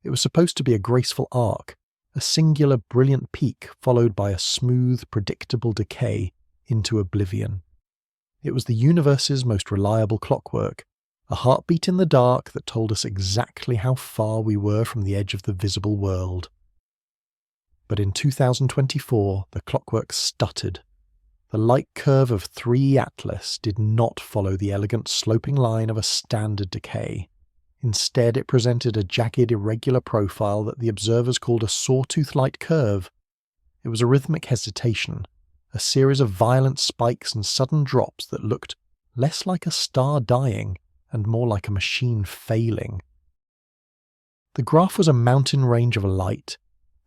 It was supposed to be a graceful arc, a singular brilliant peak followed by a smooth, predictable decay into oblivion. It was the universe's most reliable clockwork, a heartbeat in the dark that told us exactly how far we were from the edge of the visible world. But in 2024, the clockwork stuttered. The light curve of 3 Atlas did not follow the elegant sloping line of a standard decay. Instead, it presented a jagged, irregular profile that the observers called a sawtooth-like curve. It was a rhythmic hesitation, a series of violent spikes and sudden drops that looked less like a star dying and more like a machine failing. The graph was a mountain range of light,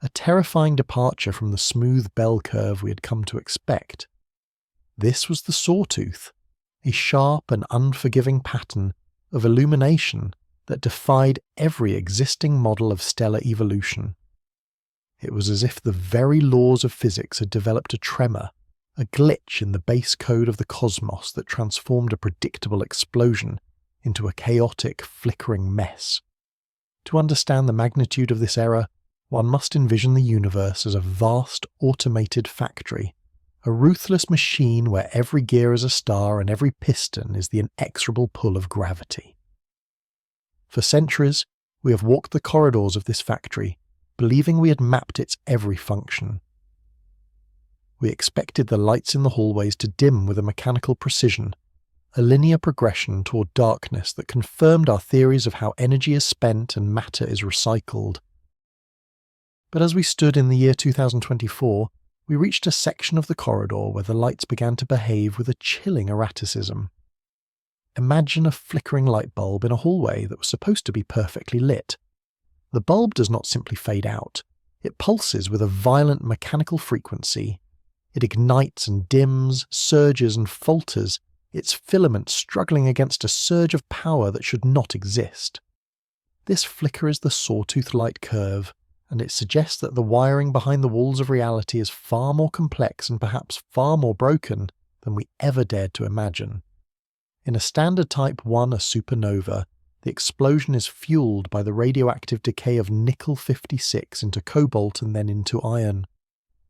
a terrifying departure from the smooth bell curve we had come to expect. This was the sawtooth, a sharp and unforgiving pattern of illumination that defied every existing model of stellar evolution. It was as if the very laws of physics had developed a tremor, a glitch in the base code of the cosmos that transformed a predictable explosion into a chaotic, flickering mess. To understand the magnitude of this error, one must envision the universe as a vast, automated factory, a ruthless machine where every gear is a star and every piston is the inexorable pull of gravity. For centuries, we have walked the corridors of this factory, believing we had mapped its every function. We expected the lights in the hallways to dim with a mechanical precision, a linear progression toward darkness that confirmed our theories of how energy is spent and matter is recycled. But as we stood in the year 2024, we reached a section of the corridor where the lights began to behave with a chilling erraticism. Imagine a flickering light bulb in a hallway that was supposed to be perfectly lit. The bulb does not simply fade out. It pulses with a violent mechanical frequency. It ignites and dims, surges and falters, its filament struggling against a surge of power that should not exist. This flicker is the sawtooth light curve, and it suggests that the wiring behind the walls of reality is far more complex and perhaps far more broken than we ever dared to imagine. In a standard Type 1 supernova, the explosion is fueled by the radioactive decay of nickel-56 into cobalt and then into iron.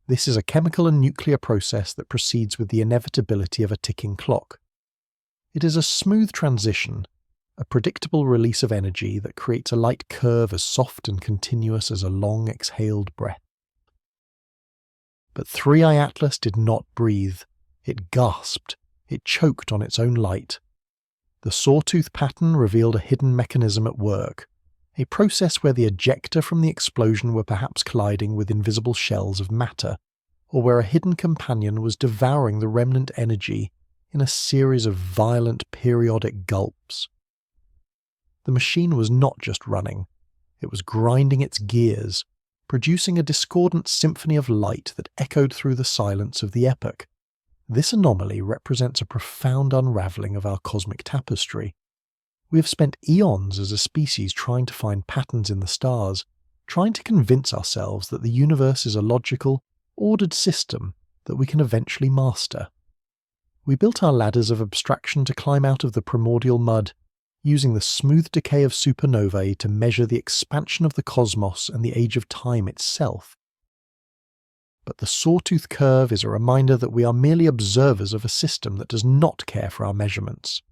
This is a chemical and nuclear process that proceeds with the inevitability of a ticking clock. It is a smooth transition, a predictable release of energy that creates a light curve as soft and continuous as a long exhaled breath. But 3I Atlas did not breathe. It gasped. It choked on its own light. The sawtooth pattern revealed a hidden mechanism at work, a process where the ejecta from the explosion were perhaps colliding with invisible shells of matter, or where a hidden companion was devouring the remnant energy in a series of violent periodic gulps. The machine was not just running, it was grinding its gears, producing a discordant symphony of light that echoed through the silence of the epoch. This anomaly represents a profound unravelling of our cosmic tapestry. We have spent eons as a species trying to find patterns in the stars, trying to convince ourselves that the universe is a logical, ordered system that we can eventually master. We built our ladders of abstraction to climb out of the primordial mud, using the smooth decay of supernovae to measure the expansion of the cosmos and the age of time itself. But the sawtooth curve is a reminder that we are merely observers of a system that does not care for our measurements.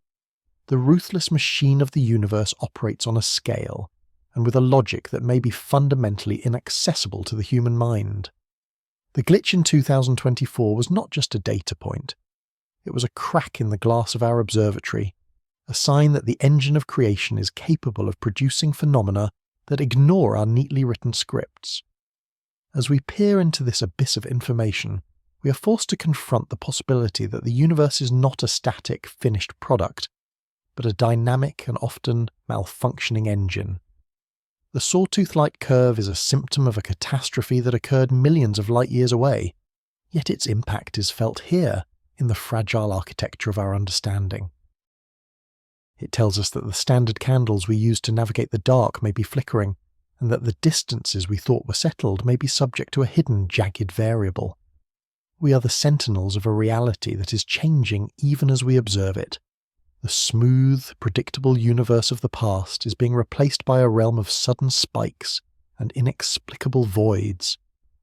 The ruthless machine of the universe operates on a scale, and with a logic that may be fundamentally inaccessible to the human mind. The glitch in 2024 was not just a data point. It was a crack in the glass of our observatory, a sign that the engine of creation is capable of producing phenomena that ignore our neatly written scripts. As we peer into this abyss of information, we are forced to confront the possibility that the universe is not a static, finished product, but a dynamic and often malfunctioning engine. The sawtooth light curve is a symptom of a catastrophe that occurred millions of light years away, yet its impact is felt here in the fragile architecture of our understanding. It tells us that the standard candles we use to navigate the dark may be flickering, and that the distances we thought were settled may be subject to a hidden, jagged variable. We are the sentinels of a reality that is changing even as we observe it. The smooth, predictable universe of the past is being replaced by a realm of sudden spikes and inexplicable voids,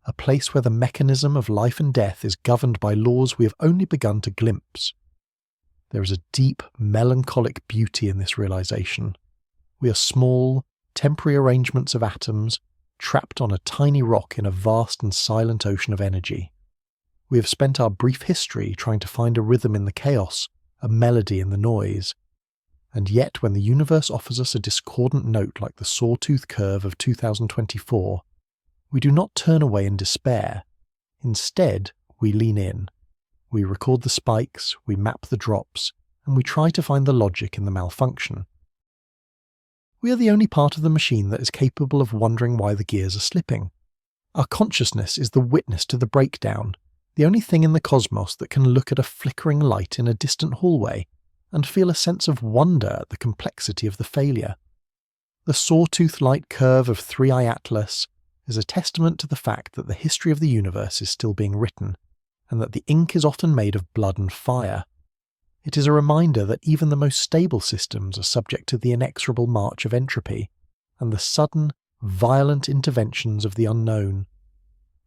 a place where the mechanism of life and death is governed by laws we have only begun to glimpse. There is a deep, melancholic beauty in this realization. We are small, temporary arrangements of atoms, trapped on a tiny rock in a vast and silent ocean of energy. We have spent our brief history trying to find a rhythm in the chaos, a melody in the noise. And yet when the universe offers us a discordant note like the sawtooth curve of 2024, we do not turn away in despair. Instead, we lean in. We record the spikes, we map the drops, and we try to find the logic in the malfunction. We are the only part of the machine that is capable of wondering why the gears are slipping. Our consciousness is the witness to the breakdown, the only thing in the cosmos that can look at a flickering light in a distant hallway and feel a sense of wonder at the complexity of the failure. The sawtooth light curve of 3i Atlas is a testament to the fact that the history of the universe is still being written, and that the ink is often made of blood and fire. It is a reminder that even the most stable systems are subject to the inexorable march of entropy, and the sudden, violent interventions of the unknown.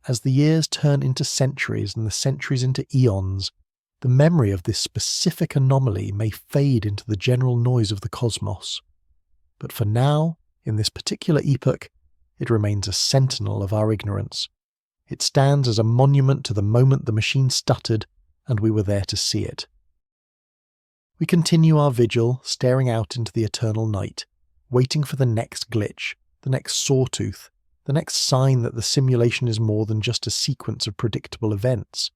As the years turn into centuries and the centuries into eons, the memory of this specific anomaly may fade into the general noise of the cosmos. But for now, in this particular epoch, it remains a sentinel of our ignorance. It stands as a monument to the moment the machine stuttered and we were there to see it. We continue our vigil, staring out into the eternal night, waiting for the next glitch, the next sawtooth, the next sign that the simulation is more than just a sequence of predictable events.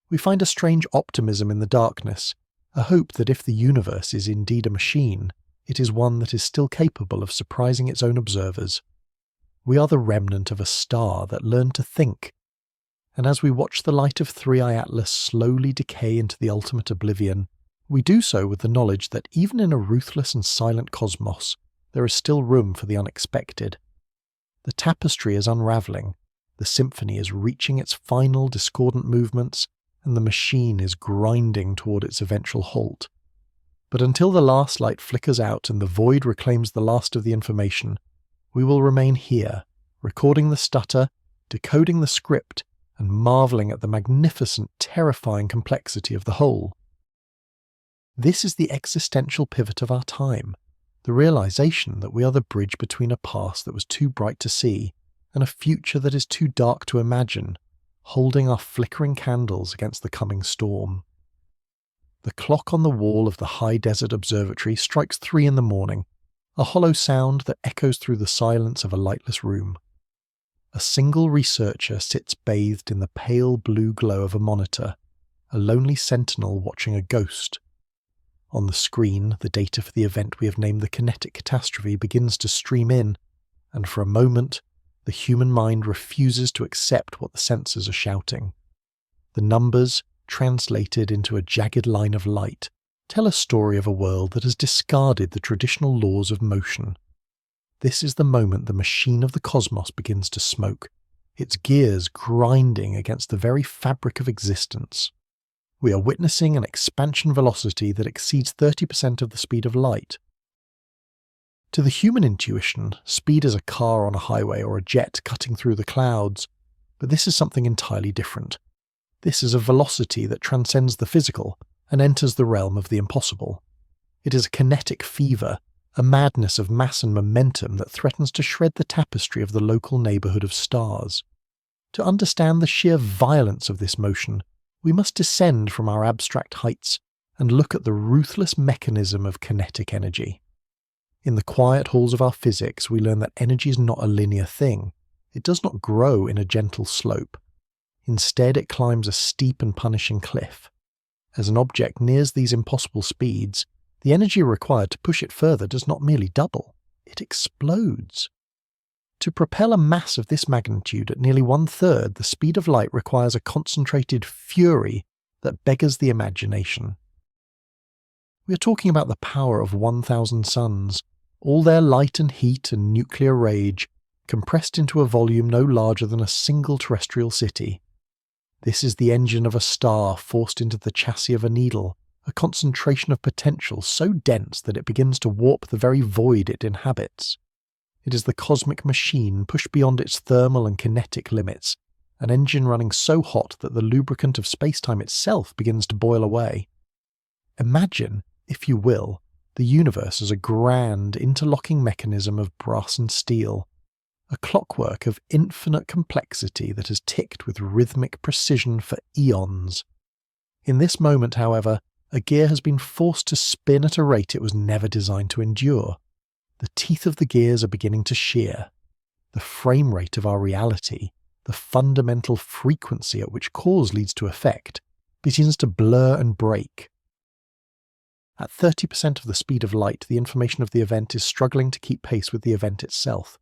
We find a strange optimism in the darkness, a hope that if the universe is indeed a machine, it is one that is still capable of surprising its own observers. We are the remnant of a star that learned to think, and as we watch the light of 3i Atlas slowly decay into the ultimate oblivion, we do so with the knowledge that even in a ruthless and silent cosmos, there is still room for the unexpected. The tapestry is unravelling, the symphony is reaching its final discordant movements, and the machine is grinding toward its eventual halt. But until the last light flickers out and the void reclaims the last of the information, we will remain here, recording the stutter, decoding the script, and marvelling at the magnificent, terrifying complexity of the whole. This is the existential pivot of our time, the realization that we are the bridge between a past that was too bright to see and a future that is too dark to imagine, holding our flickering candles against the coming storm. The clock on the wall of the high desert observatory strikes 3 in the morning, a hollow sound that echoes through the silence of a lightless room. A single researcher sits bathed in the pale blue glow of a monitor, a lonely sentinel watching a ghost. On the screen, the data for the event we have named the kinetic catastrophe begins to stream in, and for a moment, the human mind refuses to accept what the sensors are shouting. The numbers, translated into a jagged line of light, tell a story of a world that has discarded the traditional laws of motion. This is the moment the machine of the cosmos begins to smoke, its gears grinding against the very fabric of existence. We are witnessing an expansion velocity that exceeds 30% of the speed of light. To the human intuition, speed is a car on a highway or a jet cutting through the clouds, but this is something entirely different. This is a velocity that transcends the physical and enters the realm of the impossible. It is a kinetic fever, a madness of mass and momentum that threatens to shred the tapestry of the local neighbourhood of stars. To understand the sheer violence of this motion, we must descend from our abstract heights and look at the ruthless mechanism of kinetic energy. In the quiet halls of our physics, we learn that energy is not a linear thing. it does not grow in a gentle slope. Instead, it climbs a steep and punishing cliff. As an object nears these impossible speeds, the energy required to push it further does not merely double, it explodes. To propel a mass of this magnitude at nearly 1/3 the speed of light requires a concentrated fury that beggars the imagination. We are talking about the power of 1,000 suns, all their light and heat and nuclear rage, compressed into a volume no larger than a single terrestrial city. This is the engine of a star forced into the chassis of a needle, a concentration of potential so dense that it begins to warp the very void it inhabits. It is the cosmic machine pushed beyond its thermal and kinetic limits, an engine running so hot that the lubricant of space-time itself begins to boil away. Imagine, if you will, the universe as a grand, interlocking mechanism of brass and steel, a clockwork of infinite complexity that has ticked with rhythmic precision for eons. In this moment, however, a gear has been forced to spin at a rate it was never designed to endure. The teeth of the gears are beginning to shear. The frame rate of our reality, the fundamental frequency at which cause leads to effect, begins to blur and break. At 30% of the speed of light, the information of the event is struggling to keep pace with the event itself.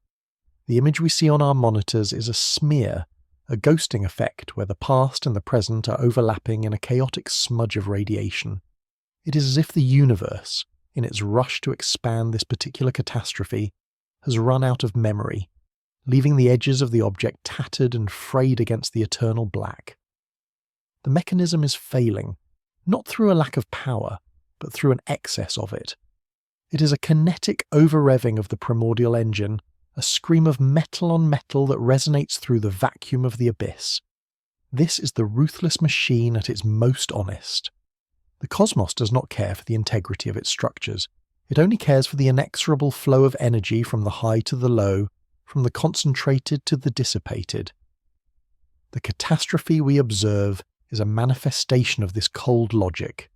The image we see on our monitors is a smear, a ghosting effect where the past and the present are overlapping in a chaotic smudge of radiation. It is as if the universe, in its rush to expand this particular catastrophe, has run out of memory, leaving the edges of the object tattered and frayed against the eternal black. The mechanism is failing, not through a lack of power, but through an excess of it. It is a kinetic over-revving of the primordial engine, a scream of metal on metal that resonates through the vacuum of the abyss. This is the ruthless machine at its most honest. The cosmos does not care for the integrity of its structures. It only cares for the inexorable flow of energy from the high to the low, from the concentrated to the dissipated. The catastrophe we observe is a manifestation of this cold logic.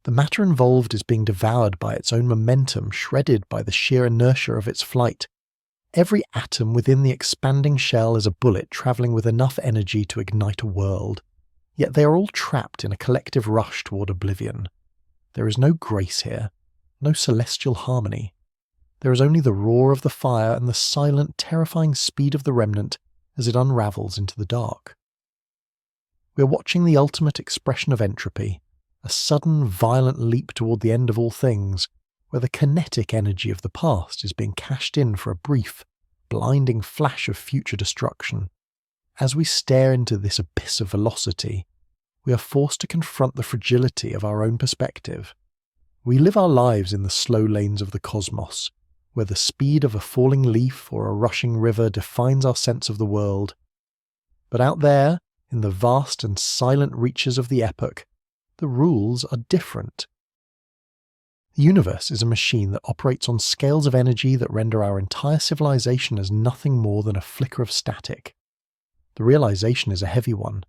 The matter involved is being devoured by its own momentum, shredded by the sheer inertia of its flight. Every atom within the expanding shell is a bullet travelling with enough energy to ignite a world, yet they are all trapped in a collective rush toward oblivion. There is no grace here, no celestial harmony. There is only the roar of the fire and the silent, terrifying speed of the remnant as it unravels into the dark. We are watching the ultimate expression of entropy, a sudden, violent leap toward the end of all things, where the kinetic energy of the past is being cashed in for a brief, blinding flash of future destruction. As we stare into this abyss of velocity, we are forced to confront the fragility of our own perspective. We live our lives in the slow lanes of the cosmos, where the speed of a falling leaf or a rushing river defines our sense of the world. But out there, in the vast and silent reaches of the epoch, the rules are different. The universe is a machine that operates on scales of energy that render our entire civilization as nothing more than a flicker of static. The realization is a heavy one.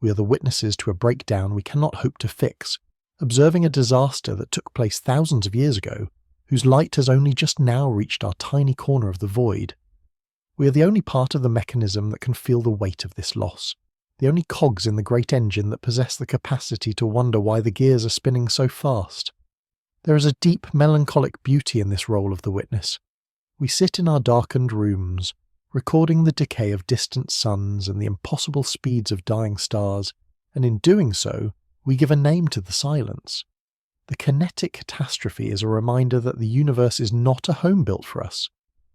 We are the witnesses to a breakdown we cannot hope to fix, observing a disaster that took place thousands of years ago, whose light has only just now reached our tiny corner of the void. We are the only part of the mechanism that can feel the weight of this loss, the only cogs in the great engine that possess the capacity to wonder why the gears are spinning so fast. There is a deep melancholic beauty in this role of the witness. We sit in our darkened rooms, recording the decay of distant suns and the impossible speeds of dying stars, and in doing so, we give a name to the silence. The kinetic catastrophe is a reminder that the universe is not a home built for us,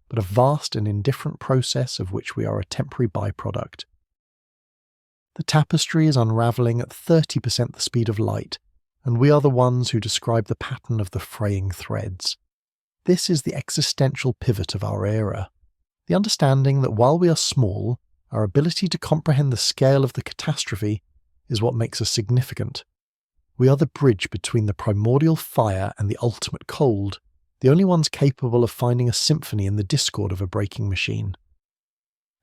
but a vast and indifferent process of which we are a temporary byproduct. The tapestry is unravelling at 30% the speed of light, and we are the ones who describe the pattern of the fraying threads. This is the existential pivot of our era. The understanding that while we are small, our ability to comprehend the scale of the catastrophe is what makes us significant. We are the bridge between the primordial fire and the ultimate cold, the only ones capable of finding a symphony in the discord of a breaking machine.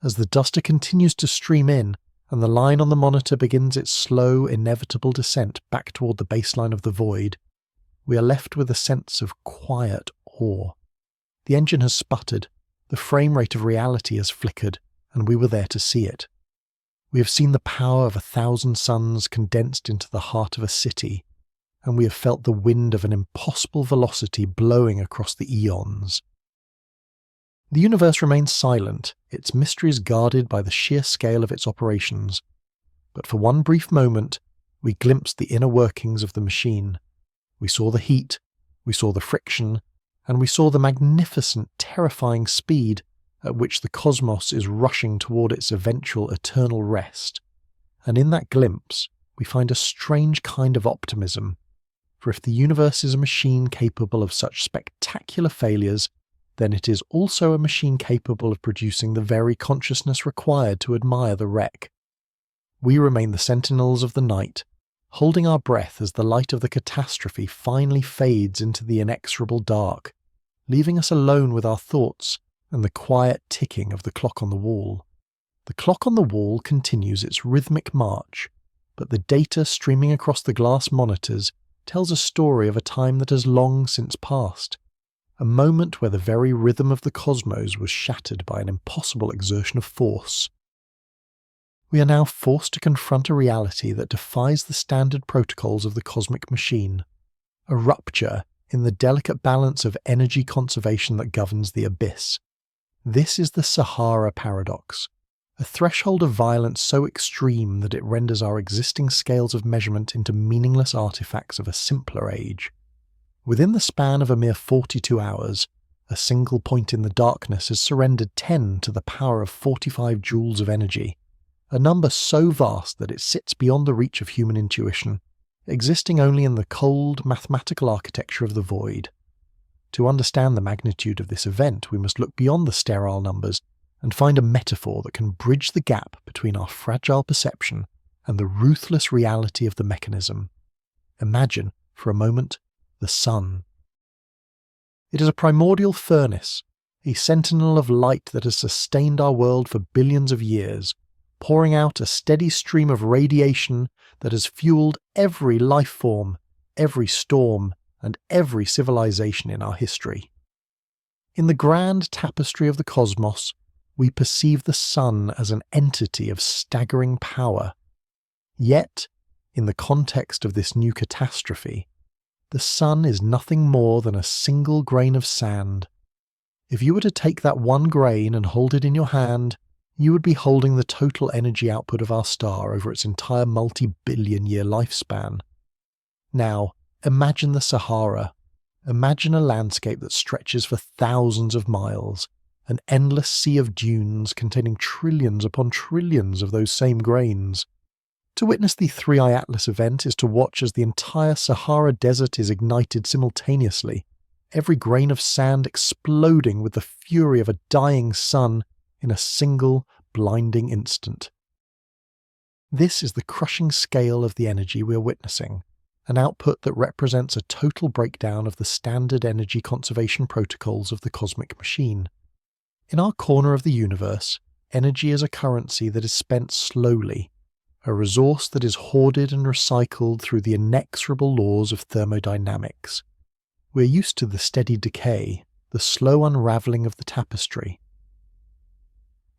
As the duster continues to stream in, and the line on the monitor begins its slow, inevitable descent back toward the baseline of the void, we are left with a sense of quiet awe. The engine has sputtered, The frame rate of reality has flickered, and we were there to see it. We have seen the power of 1,000 suns condensed into the heart of a city, and we have felt the wind of an impossible velocity blowing across the eons. The universe remains silent, its mysteries guarded by the sheer scale of its operations. But for one brief moment, we glimpsed the inner workings of the machine. We saw the heat, we saw the friction, and we saw the magnificent, terrifying speed at which the cosmos is rushing toward its eventual eternal rest. And in that glimpse, we find a strange kind of optimism. For if the universe is a machine capable of such spectacular failures, then it is also a machine capable of producing the very consciousness required to admire the wreck. We remain the sentinels of the night, holding our breath as the light of the catastrophe finally fades into the inexorable dark, leaving us alone with our thoughts and the quiet ticking of the clock on the wall. The clock on the wall continues its rhythmic march, but the data streaming across the glass monitors tells a story of a time that has long since passed, a moment where the very rhythm of the cosmos was shattered by an impossible exertion of force. We are now forced to confront a reality that defies the standard protocols of the cosmic machine, a rupture in the delicate balance of energy conservation that governs the abyss. This is the Sahara paradox, a threshold of violence so extreme that it renders our existing scales of measurement into meaningless artifacts of a simpler age. Within the span of a mere 42 hours, a single point in the darkness has surrendered 10 to the power of 45 joules of energy, a number so vast that it sits beyond the reach of human intuition, existing only in the cold, mathematical architecture of the void. To understand the magnitude of this event, we must look beyond the sterile numbers and find a metaphor that can bridge the gap between our fragile perception and the ruthless reality of the mechanism. Imagine, for a moment, the sun. It is a primordial furnace, a sentinel of light that has sustained our world for billions of years, pouring out a steady stream of radiation that has fueled every life form, every storm, and every civilization in our history. In the grand tapestry of the cosmos, we perceive the sun as an entity of staggering power. Yet, in the context of this new catastrophe, the sun is nothing more than a single grain of sand. If you were to take that one grain and hold it in your hand, you would be holding the total energy output of our star over its entire multi-billion-year lifespan. Now, imagine the Sahara. Imagine a landscape that stretches for thousands of miles, an endless sea of dunes containing trillions upon trillions of those same grains. To witness the 3i Atlas event is to watch as the entire Sahara Desert is ignited simultaneously, every grain of sand exploding with the fury of a dying sun in a single, blinding instant. This is the crushing scale of the energy we are witnessing, an output that represents a total breakdown of the standard energy conservation protocols of the cosmic machine. In our corner of the universe, energy is a currency that is spent slowly, a resource that is hoarded and recycled through the inexorable laws of thermodynamics. We're used to the steady decay, the slow unravelling of the tapestry.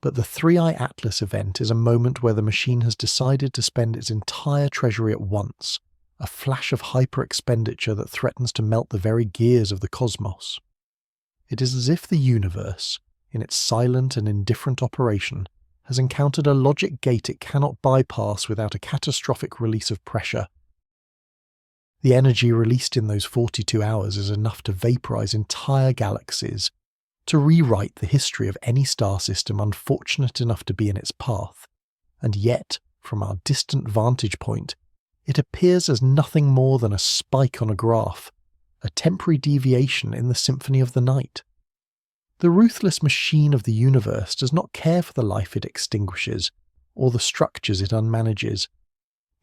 But the 3i Atlas event is a moment where the machine has decided to spend its entire treasury at once, a flash of hyper-expenditure that threatens to melt the very gears of the cosmos. It is as if the universe, in its silent and indifferent operation, has encountered a logic gate it cannot bypass without a catastrophic release of pressure. The energy released in those 42 hours is enough to vaporize entire galaxies, to rewrite the history of any star system unfortunate enough to be in its path, and yet, from our distant vantage point, it appears as nothing more than a spike on a graph, a temporary deviation in the symphony of the night. The ruthless machine of the universe does not care for the life it extinguishes, or the structures it unmanages.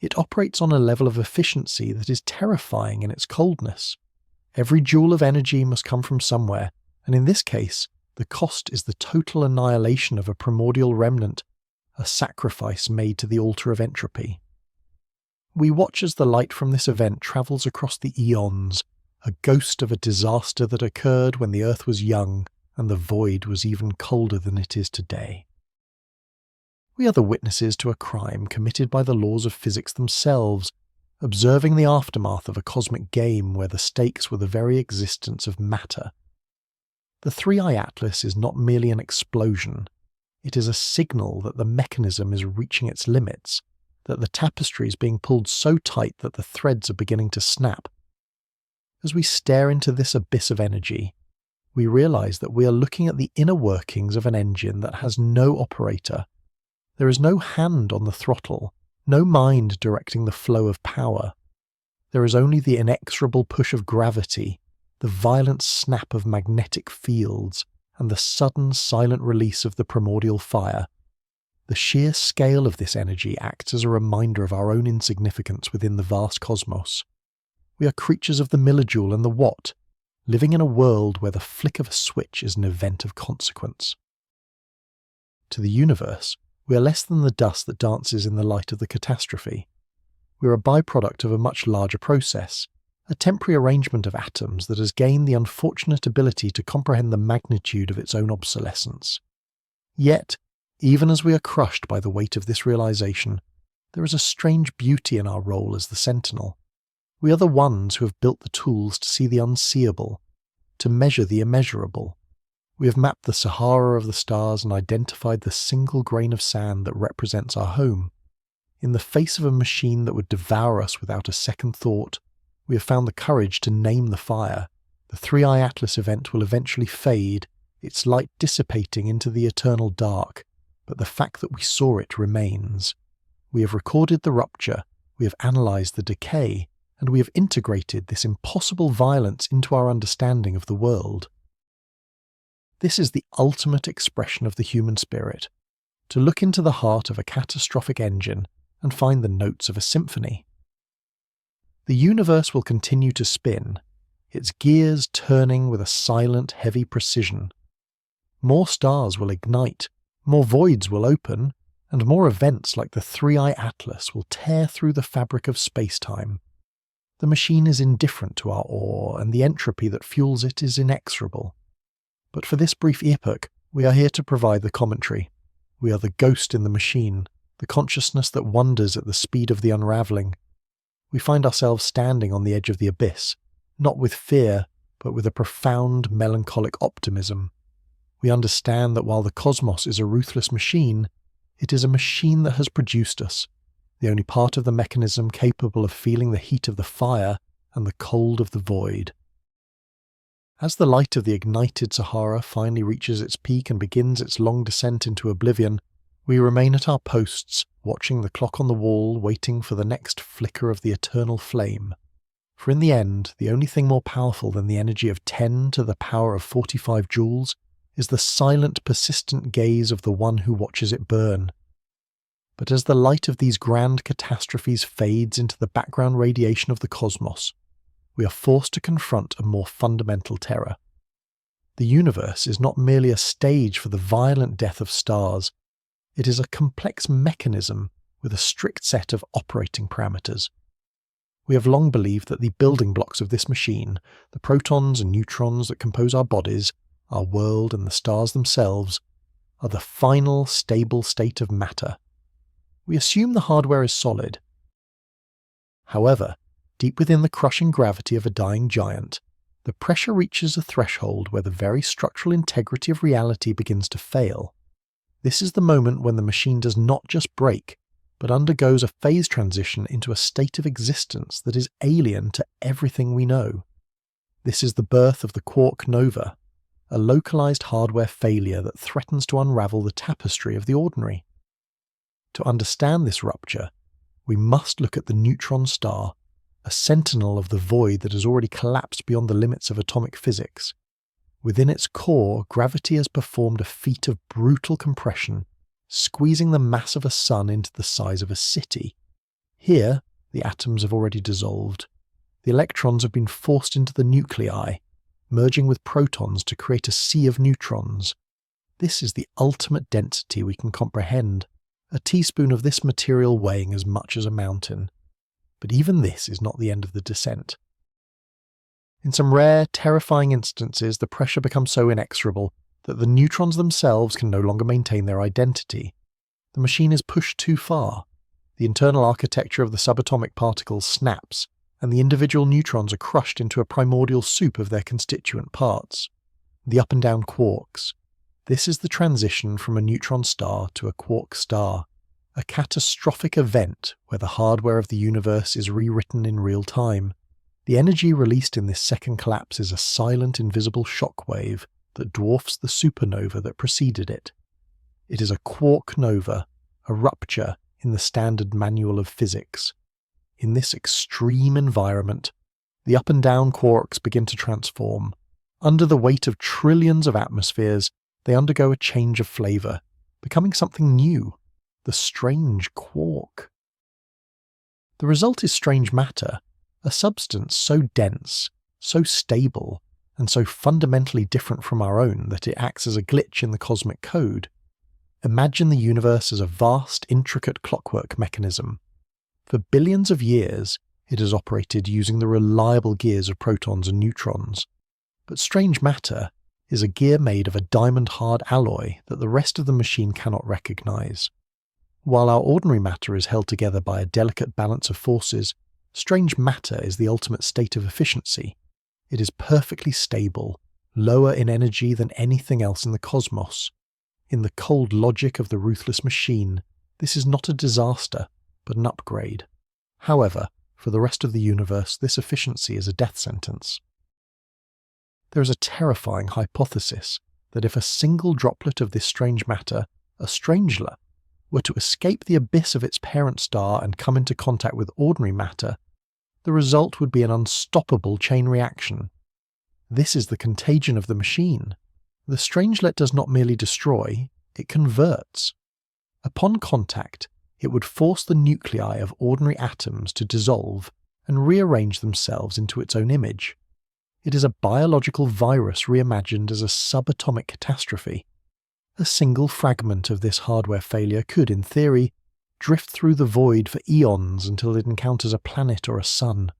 It operates on a level of efficiency that is terrifying in its coldness. Every joule of energy must come from somewhere, and in this case, the cost is the total annihilation of a primordial remnant, a sacrifice made to the altar of entropy. We watch as the light from this event travels across the eons, a ghost of a disaster that occurred when the Earth was young, and the void was even colder than it is today. We are the witnesses to a crime committed by the laws of physics themselves, observing the aftermath of a cosmic game where the stakes were the very existence of matter. The 3i Atlas is not merely an explosion, it is a signal that the mechanism is reaching its limits, that the tapestry is being pulled so tight that the threads are beginning to snap. As we stare into this abyss of energy, we realize that we are looking at the inner workings of an engine that has no operator. There is no hand on the throttle, no mind directing the flow of power. There is only the inexorable push of gravity, the violent snap of magnetic fields, and the sudden silent release of the primordial fire. The sheer scale of this energy acts as a reminder of our own insignificance within the vast cosmos. We are creatures of the millijoule and the watt, living in a world where the flick of a switch is an event of consequence. To the universe, we are less than the dust that dances in the light of the catastrophe. We are a byproduct of a much larger process, a temporary arrangement of atoms that has gained the unfortunate ability to comprehend the magnitude of its own obsolescence. Yet, even as we are crushed by the weight of this realization, there is a strange beauty in our role as the sentinel. We are the ones who have built the tools to see the unseeable, to measure the immeasurable. We have mapped the Sahara of the stars and identified the single grain of sand that represents our home. In the face of a machine that would devour us without a second thought, we have found the courage to name the fire. The 3i Atlas event will eventually fade, its light dissipating into the eternal dark, but the fact that we saw it remains. We have recorded the rupture, we have analysed the decay, and we have integrated this impossible violence into our understanding of the world. This is the ultimate expression of the human spirit, to look into the heart of a catastrophic engine and find the notes of a symphony. The universe will continue to spin, its gears turning with a silent, heavy precision. More stars will ignite, more voids will open, and more events like the 3i Atlas will tear through the fabric of space-time. The machine is indifferent to our awe, and the entropy that fuels it is inexorable. But for this brief epoch, we are here to provide the commentary. We are the ghost in the machine, the consciousness that wonders at the speed of the unravelling. We find ourselves standing on the edge of the abyss, not with fear, but with a profound melancholic optimism. We understand that while the cosmos is a ruthless machine, it is a machine that has produced us, the only part of the mechanism capable of feeling the heat of the fire and the cold of the void. As the light of the ignited Sahara finally reaches its peak and begins its long descent into oblivion, we remain at our posts, watching the clock on the wall, waiting for the next flicker of the eternal flame. For in the end, the only thing more powerful than the energy of 10 to the power of 45 joules is the silent, persistent gaze of the one who watches it burn. But as the light of these grand catastrophes fades into the background radiation of the cosmos, we are forced to confront a more fundamental terror. The universe is not merely a stage for the violent death of stars, it is a complex mechanism with a strict set of operating parameters. We have long believed that the building blocks of this machine, the protons and neutrons that compose our bodies, our world and the stars themselves, are the final stable state of matter. We assume the hardware is solid. However, deep within the crushing gravity of a dying giant, the pressure reaches a threshold where the very structural integrity of reality begins to fail. This is the moment when the machine does not just break, but undergoes a phase transition into a state of existence that is alien to everything we know. This is the birth of the quark nova, a localized hardware failure that threatens to unravel the tapestry of the ordinary. To understand this rupture, we must look at the neutron star, a sentinel of the void that has already collapsed beyond the limits of atomic physics. Within its core, gravity has performed a feat of brutal compression, squeezing the mass of a sun into the size of a city. Here, the atoms have already dissolved. The electrons have been forced into the nuclei, merging with protons to create a sea of neutrons. This is the ultimate density we can comprehend, a teaspoon of this material weighing as much as a mountain. But even this is not the end of the descent. In some rare, terrifying instances, the pressure becomes so inexorable that the neutrons themselves can no longer maintain their identity. The machine is pushed too far. The internal architecture of the subatomic particles snaps, and the individual neutrons are crushed into a primordial soup of their constituent parts. The up and down quarks. This is the transition from a neutron star to a quark star, a catastrophic event where the hardware of the universe is rewritten in real time. The energy released in this second collapse is a silent, invisible shockwave that dwarfs the supernova that preceded it. It is a quark nova, a rupture in the standard manual of physics. In this extreme environment, the up and down quarks begin to transform. Under the weight of trillions of atmospheres, they undergo a change of flavour, becoming something new, the strange quark. The result is strange matter, a substance so dense, so stable, and so fundamentally different from our own that it acts as a glitch in the cosmic code. Imagine the universe as a vast, intricate clockwork mechanism. For billions of years, it has operated using the reliable gears of protons and neutrons. But strange matter is a gear made of a diamond-hard alloy that the rest of the machine cannot recognize. While our ordinary matter is held together by a delicate balance of forces, strange matter is the ultimate state of efficiency. It is perfectly stable, lower in energy than anything else in the cosmos. In the cold logic of the ruthless machine, this is not a disaster, but an upgrade. However, for the rest of the universe, this efficiency is a death sentence. There is a terrifying hypothesis that if a single droplet of this strange matter, a strangeler, were to escape the abyss of its parent star and come into contact with ordinary matter, the result would be an unstoppable chain reaction. This is the contagion of the machine. The strangelet does not merely destroy, it converts. Upon contact, it would force the nuclei of ordinary atoms to dissolve and rearrange themselves into its own image. It is a biological virus reimagined as a subatomic catastrophe. A single fragment of this hardware failure could, in theory, drift through the void for eons until it encounters a planet or a sun.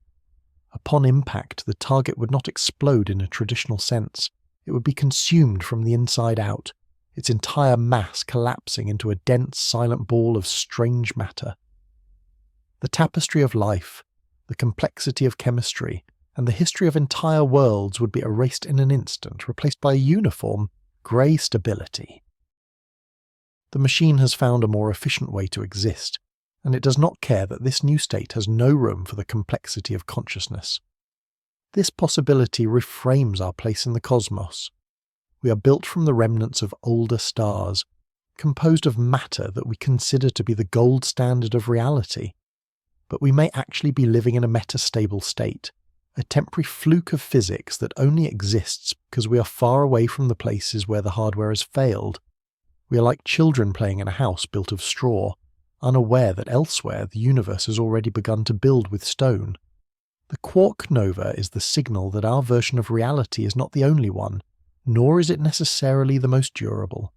Upon impact, the target would not explode in a traditional sense. It would be consumed from the inside out, its entire mass collapsing into a dense, silent ball of strange matter. The tapestry of life, the complexity of chemistry, and the history of entire worlds would be erased in an instant, replaced by a uniform, grey stability. The machine has found a more efficient way to exist, and it does not care that this new state has no room for the complexity of consciousness. This possibility reframes our place in the cosmos. We are built from the remnants of older stars, composed of matter that we consider to be the gold standard of reality. But we may actually be living in a metastable state, a temporary fluke of physics that only exists because we are far away from the places where the hardware has failed. We are like children playing in a house built of straw, unaware that elsewhere the universe has already begun to build with stone. The quark nova is the signal that our version of reality is not the only one, nor is it necessarily the most durable.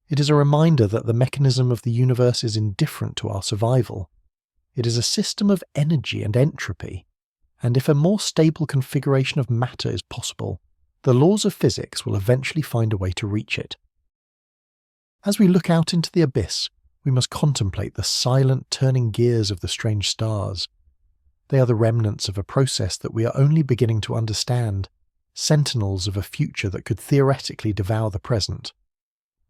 It is a reminder that the mechanism of the universe is indifferent to our survival. It is a system of energy and entropy, and if a more stable configuration of matter is possible, the laws of physics will eventually find a way to reach it. As we look out into the abyss, we must contemplate the silent turning gears of the strange stars. They are the remnants of a process that we are only beginning to understand, sentinels of a future that could theoretically devour the present.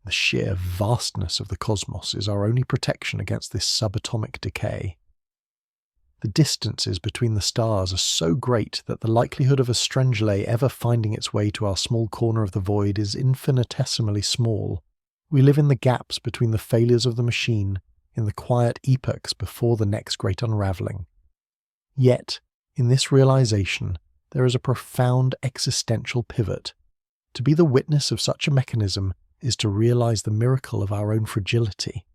The sheer vastness of the cosmos is our only protection against this subatomic decay. The distances between the stars are so great that the likelihood of a strangelet ever finding its way to our small corner of the void is infinitesimally small. We live in the gaps between the failures of the machine, in the quiet epochs before the next great unravelling. Yet, in this realization, there is a profound existential pivot. To be the witness of such a mechanism is to realize the miracle of our own fragility.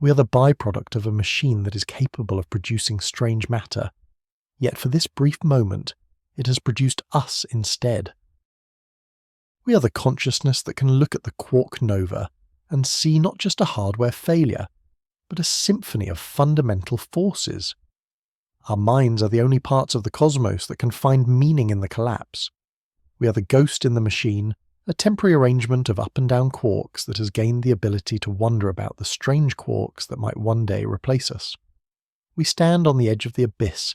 We are the byproduct of a machine that is capable of producing strange matter, yet for this brief moment, it has produced us instead. We are the consciousness that can look at the quark nova and see not just a hardware failure, but a symphony of fundamental forces. Our minds are the only parts of the cosmos that can find meaning in the collapse. We are the ghost in the machine, a temporary arrangement of up and down quarks that has gained the ability to wonder about the strange quarks that might one day replace us. We stand on the edge of the abyss,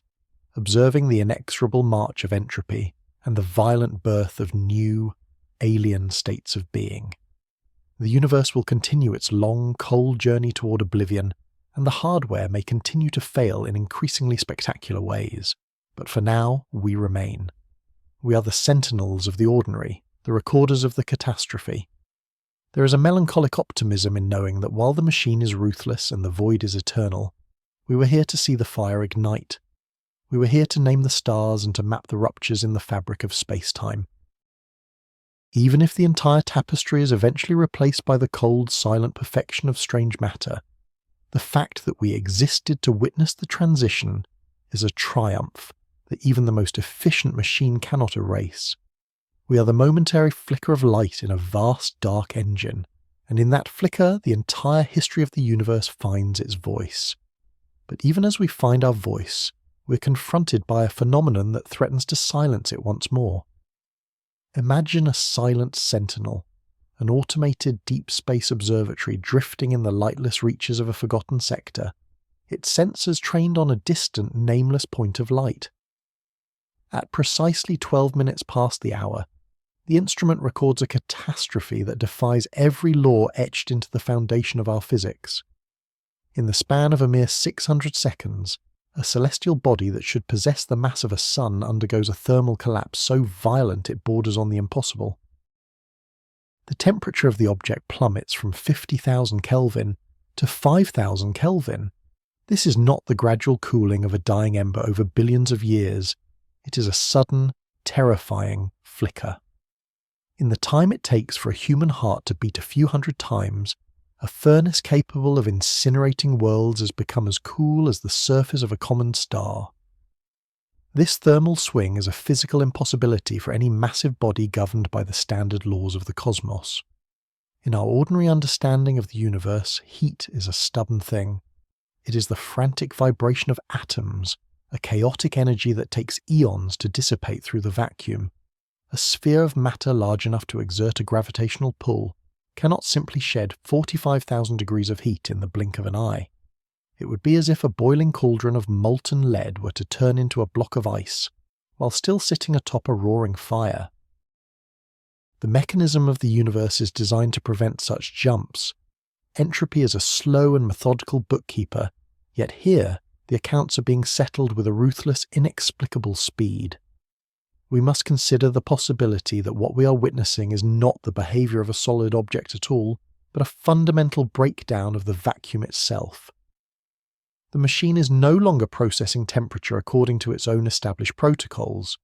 observing the inexorable march of entropy and the violent birth of new, alien states of being. The universe will continue its long, cold journey toward oblivion, and the hardware may continue to fail in increasingly spectacular ways. But for now, we remain. We are the sentinels of the ordinary, the recorders of the catastrophe. There is a melancholic optimism in knowing that while the machine is ruthless and the void is eternal, we were here to see the fire ignite. We were here to name the stars and to map the ruptures in the fabric of space-time. Even if the entire tapestry is eventually replaced by the cold, silent perfection of strange matter, the fact that we existed to witness the transition is a triumph that even the most efficient machine cannot erase. We are the momentary flicker of light in a vast dark engine, and in that flicker the entire history of the universe finds its voice. But even as we find our voice, we're confronted by a phenomenon that threatens to silence it once more. Imagine a silent sentinel, an automated deep space observatory drifting in the lightless reaches of a forgotten sector, its sensors trained on a distant, nameless point of light. At precisely 12 minutes past the hour, the instrument records a catastrophe that defies every law etched into the foundation of our physics. In the span of a mere 600 seconds, a celestial body that should possess the mass of a sun undergoes a thermal collapse so violent it borders on the impossible. The temperature of the object plummets from 50,000 Kelvin to 5,000 Kelvin. This is not the gradual cooling of a dying ember over billions of years. It is a sudden, terrifying flicker. In the time it takes for a human heart to beat a few hundred times, a furnace capable of incinerating worlds has become as cool as the surface of a common star. This thermal swing is a physical impossibility for any massive body governed by the standard laws of the cosmos. In our ordinary understanding of the universe, heat is a stubborn thing. It is the frantic vibration of atoms, a chaotic energy that takes eons to dissipate through the vacuum. A sphere of matter large enough to exert a gravitational pull cannot simply shed 45,000 degrees of heat in the blink of an eye. It would be as if a boiling cauldron of molten lead were to turn into a block of ice, while still sitting atop a roaring fire. The mechanism of the universe is designed to prevent such jumps. Entropy is a slow and methodical bookkeeper, yet here the accounts are being settled with a ruthless, inexplicable speed. We must consider the possibility that what we are witnessing is not the behaviour of a solid object at all, but a fundamental breakdown of the vacuum itself. The machine is no longer processing temperature according to its own established protocols.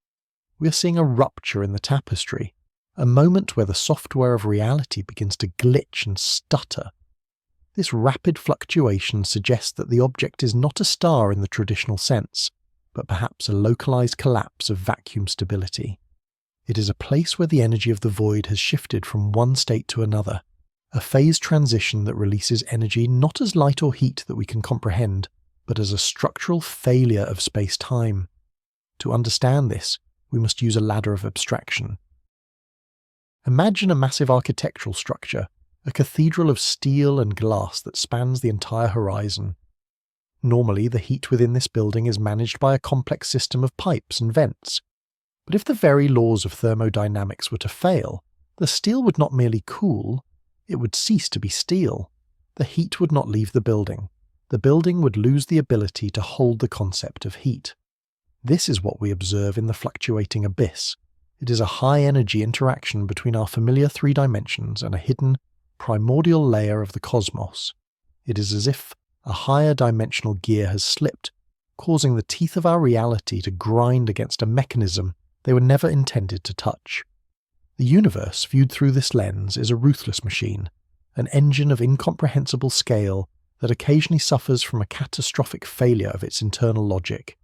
We are seeing a rupture in the tapestry, a moment where the software of reality begins to glitch and stutter. This rapid fluctuation suggests that the object is not a star in the traditional sense, but perhaps a localized collapse of vacuum stability. It is a place where the energy of the void has shifted from one state to another, a phase transition that releases energy not as light or heat that we can comprehend, but as a structural failure of space-time. To understand this, we must use a ladder of abstraction. Imagine a massive architectural structure, a cathedral of steel and glass that spans the entire horizon. Normally, the heat within this building is managed by a complex system of pipes and vents. But if the very laws of thermodynamics were to fail, the steel would not merely cool, it would cease to be steel. The heat would not leave the building. The building would lose the ability to hold the concept of heat. This is what we observe in the fluctuating abyss. It is a high-energy interaction between our familiar three dimensions and a hidden, primordial layer of the cosmos. It is as if a higher dimensional gear has slipped, causing the teeth of our reality to grind against a mechanism they were never intended to touch. The universe, viewed through this lens, is a ruthless machine, an engine of incomprehensible scale that occasionally suffers from a catastrophic failure of its internal logic.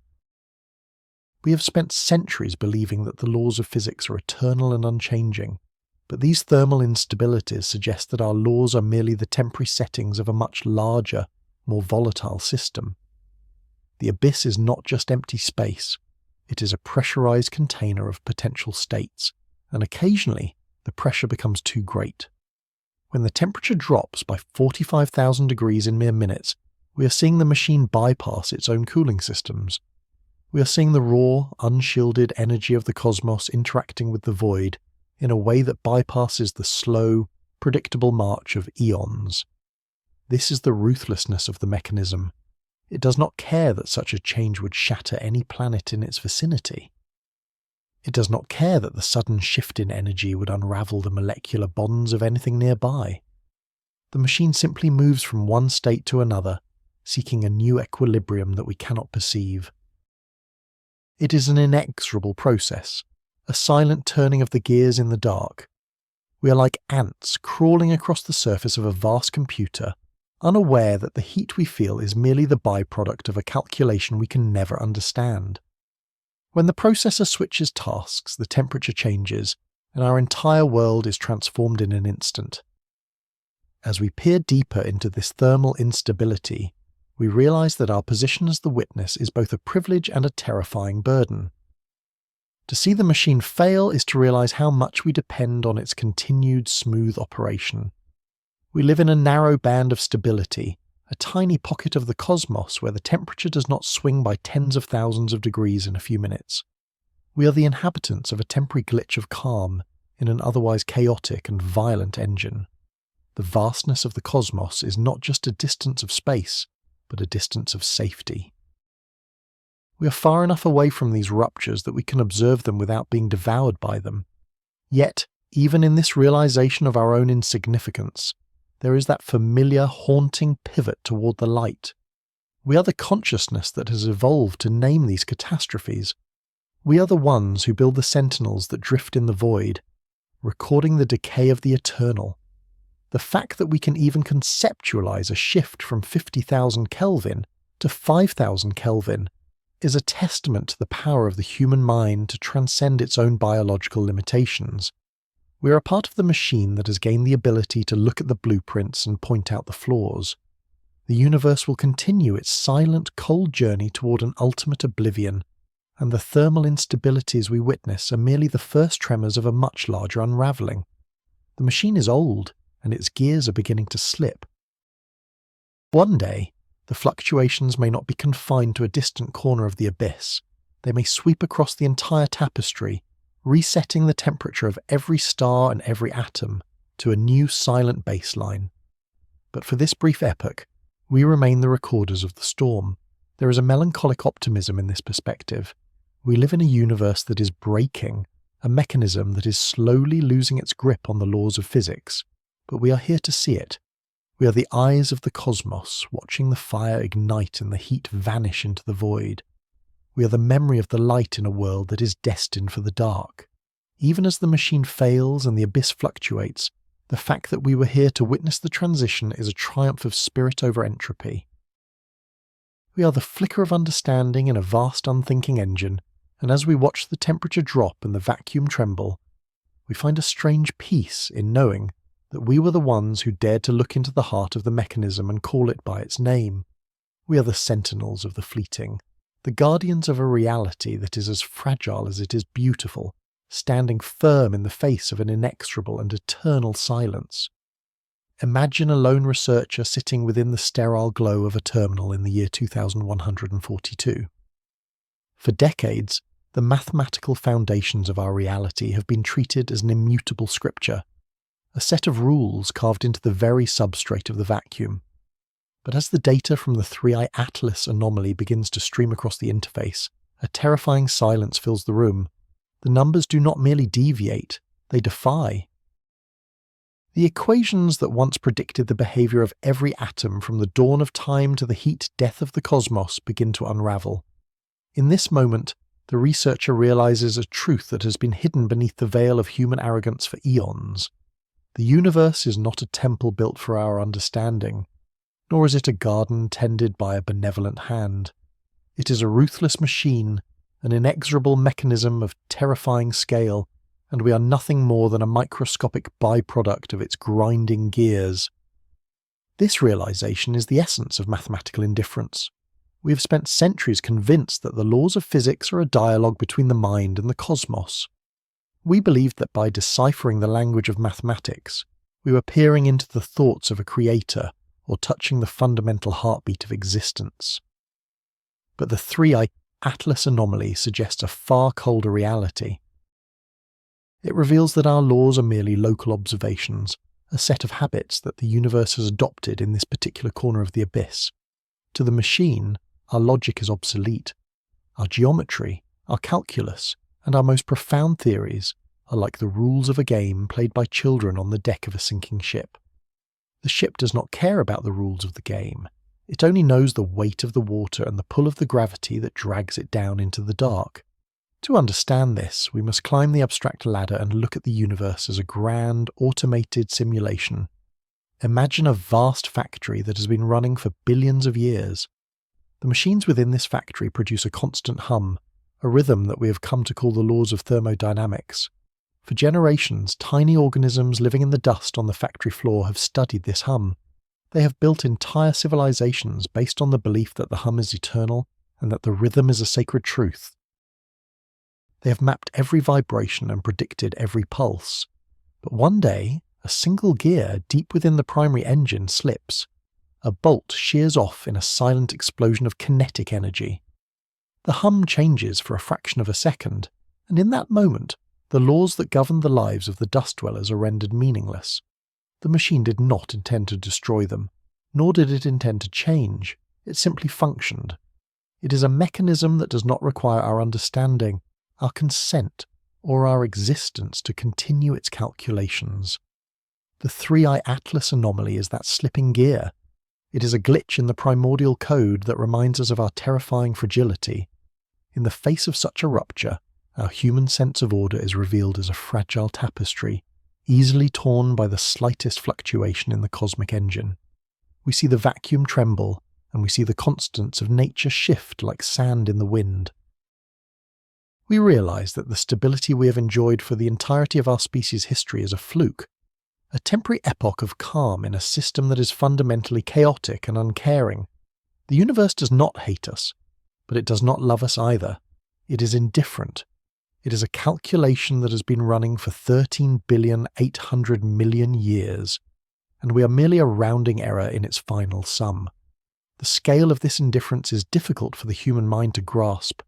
We have spent centuries believing that the laws of physics are eternal and unchanging, but these thermal instabilities suggest that our laws are merely the temporary settings of a much larger, more volatile system. The abyss is not just empty space, it is a pressurized container of potential states, and occasionally the pressure becomes too great. When the temperature drops by 45,000 degrees in mere minutes, we are seeing the machine bypass its own cooling systems. We are seeing the raw, unshielded energy of the cosmos interacting with the void in a way that bypasses the slow, predictable march of eons. This is the ruthlessness of the mechanism. It does not care that such a change would shatter any planet in its vicinity. It does not care that the sudden shift in energy would unravel the molecular bonds of anything nearby. The machine simply moves from one state to another, seeking a new equilibrium that we cannot perceive. It is an inexorable process, a silent turning of the gears in the dark. We are like ants crawling across the surface of a vast computer, unaware that the heat we feel is merely the byproduct of a calculation we can never understand. When the processor switches tasks, the temperature changes, and our entire world is transformed in an instant. As we peer deeper into this thermal instability, we realize that our position as the witness is both a privilege and a terrifying burden. To see the machine fail is to realize how much we depend on its continued smooth operation. We live in a narrow band of stability, a tiny pocket of the cosmos where the temperature does not swing by tens of thousands of degrees in a few minutes. We are the inhabitants of a temporary glitch of calm in an otherwise chaotic and violent engine. The vastness of the cosmos is not just a distance of space, but a distance of safety. We are far enough away from these ruptures that we can observe them without being devoured by them. Yet, even in this realization of our own insignificance, there is that familiar, haunting pivot toward the light. We are the consciousness that has evolved to name these catastrophes. We are the ones who build the sentinels that drift in the void, recording the decay of the eternal. The fact that we can even conceptualize a shift from 50,000 Kelvin to 5,000 Kelvin is a testament to the power of the human mind to transcend its own biological limitations. We are a part of the machine that has gained the ability to look at the blueprints and point out the flaws. The universe will continue its silent, cold journey toward an ultimate oblivion, and the thermal instabilities we witness are merely the first tremors of a much larger unraveling. The machine is old, and its gears are beginning to slip. One day, the fluctuations may not be confined to a distant corner of the abyss. They may sweep across the entire tapestry, resetting the temperature of every star and every atom to a new silent baseline. But for this brief epoch, we remain the recorders of the storm. There is a melancholic optimism in this perspective. We live in a universe that is breaking, a mechanism that is slowly losing its grip on the laws of physics, but we are here to see it. We are the eyes of the cosmos, watching the fire ignite and the heat vanish into the void. We are the memory of the light in a world that is destined for the dark. Even as the machine fails and the abyss fluctuates, the fact that we were here to witness the transition is a triumph of spirit over entropy. We are the flicker of understanding in a vast unthinking engine, and as we watch the temperature drop and the vacuum tremble, we find a strange peace in knowing that we were the ones who dared to look into the heart of the mechanism and call it by its name. We are the sentinels of the fleeting, the guardians of a reality that is as fragile as it is beautiful, standing firm in the face of an inexorable and eternal silence. Imagine a lone researcher sitting within the sterile glow of a terminal in the year 2142. For decades, the mathematical foundations of our reality have been treated as an immutable scripture, a set of rules carved into the very substrate of the vacuum. But as the data from the 3I Atlas anomaly begins to stream across the interface, a terrifying silence fills the room. The numbers do not merely deviate, they defy. The equations that once predicted the behavior of every atom from the dawn of time to the heat death of the cosmos begin to unravel. In this moment, the researcher realizes a truth that has been hidden beneath the veil of human arrogance for eons. The universe is not a temple built for our understanding, nor is it a garden tended by a benevolent hand. It is a ruthless machine, an inexorable mechanism of terrifying scale, and we are nothing more than a microscopic byproduct of its grinding gears. This realization is the essence of mathematical indifference. We have spent centuries convinced that the laws of physics are a dialogue between the mind and the cosmos. We believed that by deciphering the language of mathematics, we were peering into the thoughts of a creator or touching the fundamental heartbeat of existence. But the 3i Atlas anomaly suggests a far colder reality. It reveals that our laws are merely local observations, a set of habits that the universe has adopted in this particular corner of the abyss. To the machine, our logic is obsolete. Our geometry, our calculus, and our most profound theories are like the rules of a game played by children on the deck of a sinking ship. The ship does not care about the rules of the game. It only knows the weight of the water and the pull of the gravity that drags it down into the dark. To understand this, we must climb the abstract ladder and look at the universe as a grand, automated simulation. Imagine a vast factory that has been running for billions of years. The machines within this factory produce a constant hum, a rhythm that we have come to call the laws of thermodynamics. For generations, tiny organisms living in the dust on the factory floor have studied this hum. They have built entire civilizations based on the belief that the hum is eternal and that the rhythm is a sacred truth. They have mapped every vibration and predicted every pulse. But one day, a single gear deep within the primary engine slips. A bolt shears off in a silent explosion of kinetic energy. The hum changes for a fraction of a second, and in that moment, the laws that govern the lives of the dust dwellers are rendered meaningless. The machine did not intend to destroy them, nor did it intend to change. It simply functioned. It is a mechanism that does not require our understanding, our consent, or our existence to continue its calculations. The 3i Atlas anomaly is that slipping gear. It is a glitch in the primordial code that reminds us of our terrifying fragility. In the face of such a rupture, our human sense of order is revealed as a fragile tapestry, easily torn by the slightest fluctuation in the cosmic engine. We see the vacuum tremble, and we see the constants of nature shift like sand in the wind. We realize that the stability we have enjoyed for the entirety of our species' history is a fluke, a temporary epoch of calm in a system that is fundamentally chaotic and uncaring. The universe does not hate us, but it does not love us either. It is indifferent. It is a calculation that has been running for 13,800,000,000 years, and we are merely a rounding error in its final sum. The scale of this indifference is difficult for the human mind to grasp.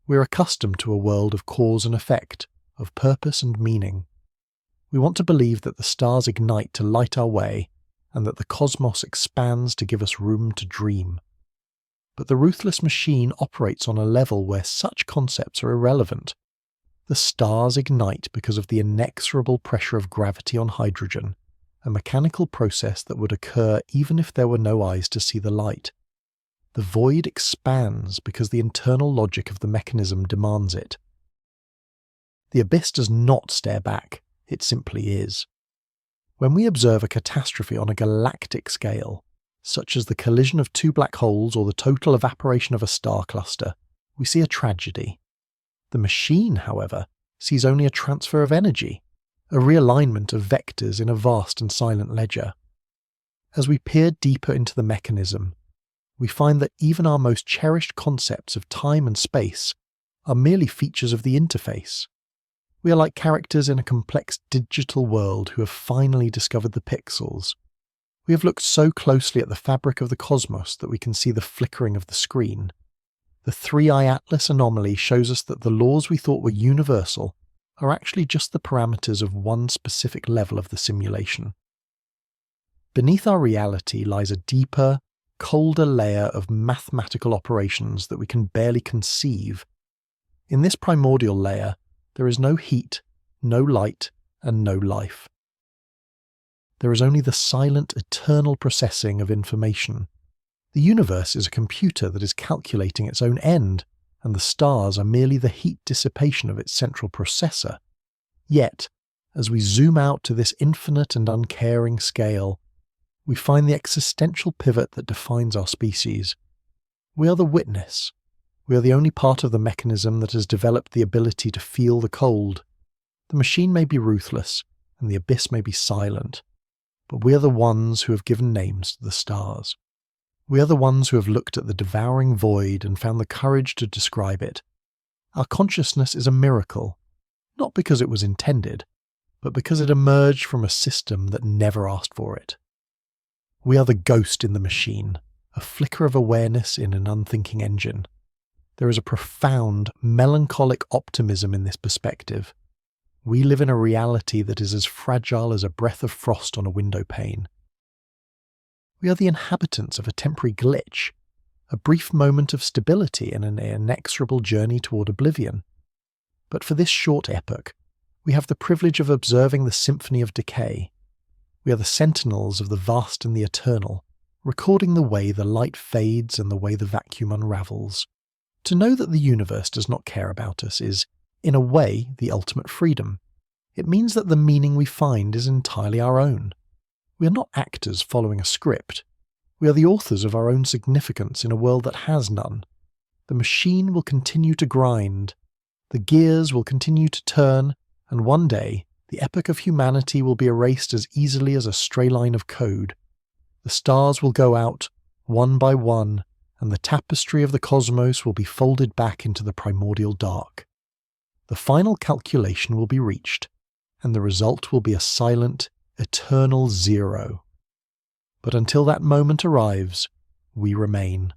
We are accustomed to a world of cause and effect, of purpose and meaning. We want to believe that the stars ignite to light our way, and that the cosmos expands to give us room to dream. But the ruthless machine operates on a level where such concepts are irrelevant. The stars ignite because of the inexorable pressure of gravity on hydrogen, a mechanical process that would occur even if there were no eyes to see the light. The void expands because the internal logic of the mechanism demands it. The abyss does not stare back, it simply is. When we observe a catastrophe on a galactic scale, such as the collision of two black holes or the total evaporation of a star cluster, we see a tragedy. The machine, however, sees only a transfer of energy, a realignment of vectors in a vast and silent ledger. As we peer deeper into the mechanism, we find that even our most cherished concepts of time and space are merely features of the interface. We are like characters in a complex digital world who have finally discovered the pixels. We have looked so closely at the fabric of the cosmos that we can see the flickering of the screen. The 3i Atlas anomaly shows us that the laws we thought were universal are actually just the parameters of one specific level of the simulation. Beneath our reality lies a deeper, colder layer of mathematical operations that we can barely conceive. In this primordial layer, there is no heat, no light, and no life. There is only the silent, eternal processing of information. The universe is a computer that is calculating its own end, and the stars are merely the heat dissipation of its central processor. Yet, as we zoom out to this infinite and uncaring scale, we find the existential pivot that defines our species. We are the witness. We are the only part of the mechanism that has developed the ability to feel the cold. The machine may be ruthless, and the abyss may be silent, but we are the ones who have given names to the stars. We are the ones who have looked at the devouring void and found the courage to describe it. Our consciousness is a miracle. not because it was intended, but because it emerged from a system that never asked for it. We are the ghost in the machine, a flicker of awareness in an unthinking engine. There is a profound, melancholic optimism in this perspective. We live in a reality that is as fragile as a breath of frost on a window pane. We are the inhabitants of a temporary glitch, a brief moment of stability in an inexorable journey toward oblivion. But for this short epoch, we have the privilege of observing the symphony of decay. We are the sentinels of the vast and the eternal, recording the way the light fades and the way the vacuum unravels. To know that the universe does not care about us is, in a way, the ultimate freedom. It means that the meaning we find is entirely our own. We are not actors following a script. We are the authors of our own significance in a world that has none. The machine will continue to grind. The gears will continue to turn, and one day, the epoch of humanity will be erased as easily as a stray line of code. The stars will go out, one by one, and the tapestry of the cosmos will be folded back into the primordial dark. The final calculation will be reached, and the result will be a silent, eternal zero. But until that moment arrives, we remain.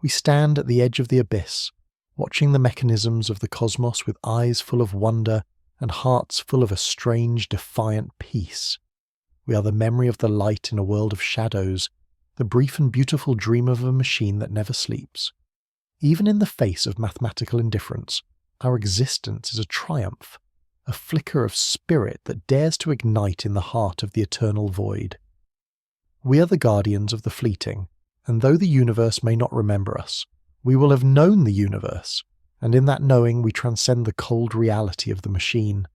We stand at the edge of the abyss, watching the mechanisms of the cosmos with eyes full of wonder and hearts full of a strange, defiant peace. We are the memory of the light in a world of shadows, the brief and beautiful dream of a machine that never sleeps. Even in the face of mathematical indifference, our existence is a triumph, a flicker of spirit that dares to ignite in the heart of the eternal void. We are the guardians of the fleeting, and though the universe may not remember us, we will have known the universe, and in that knowing we transcend the cold reality of the machine.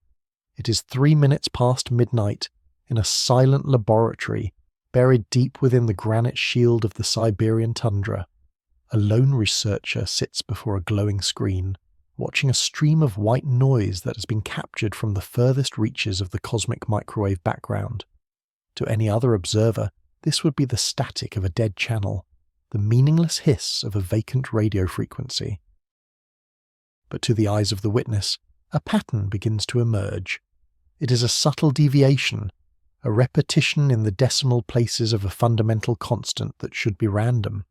It is 3 minutes past midnight, in a silent laboratory, buried deep within the granite shield of the Siberian tundra. A lone researcher sits before a glowing screen, watching a stream of white noise that has been captured from the furthest reaches of the cosmic microwave background. To any other observer, this would be the static of a dead channel, the meaningless hiss of a vacant radio frequency. But to the eyes of the witness, a pattern begins to emerge. It is a subtle deviation, a repetition in the decimal places of a fundamental constant that should be random.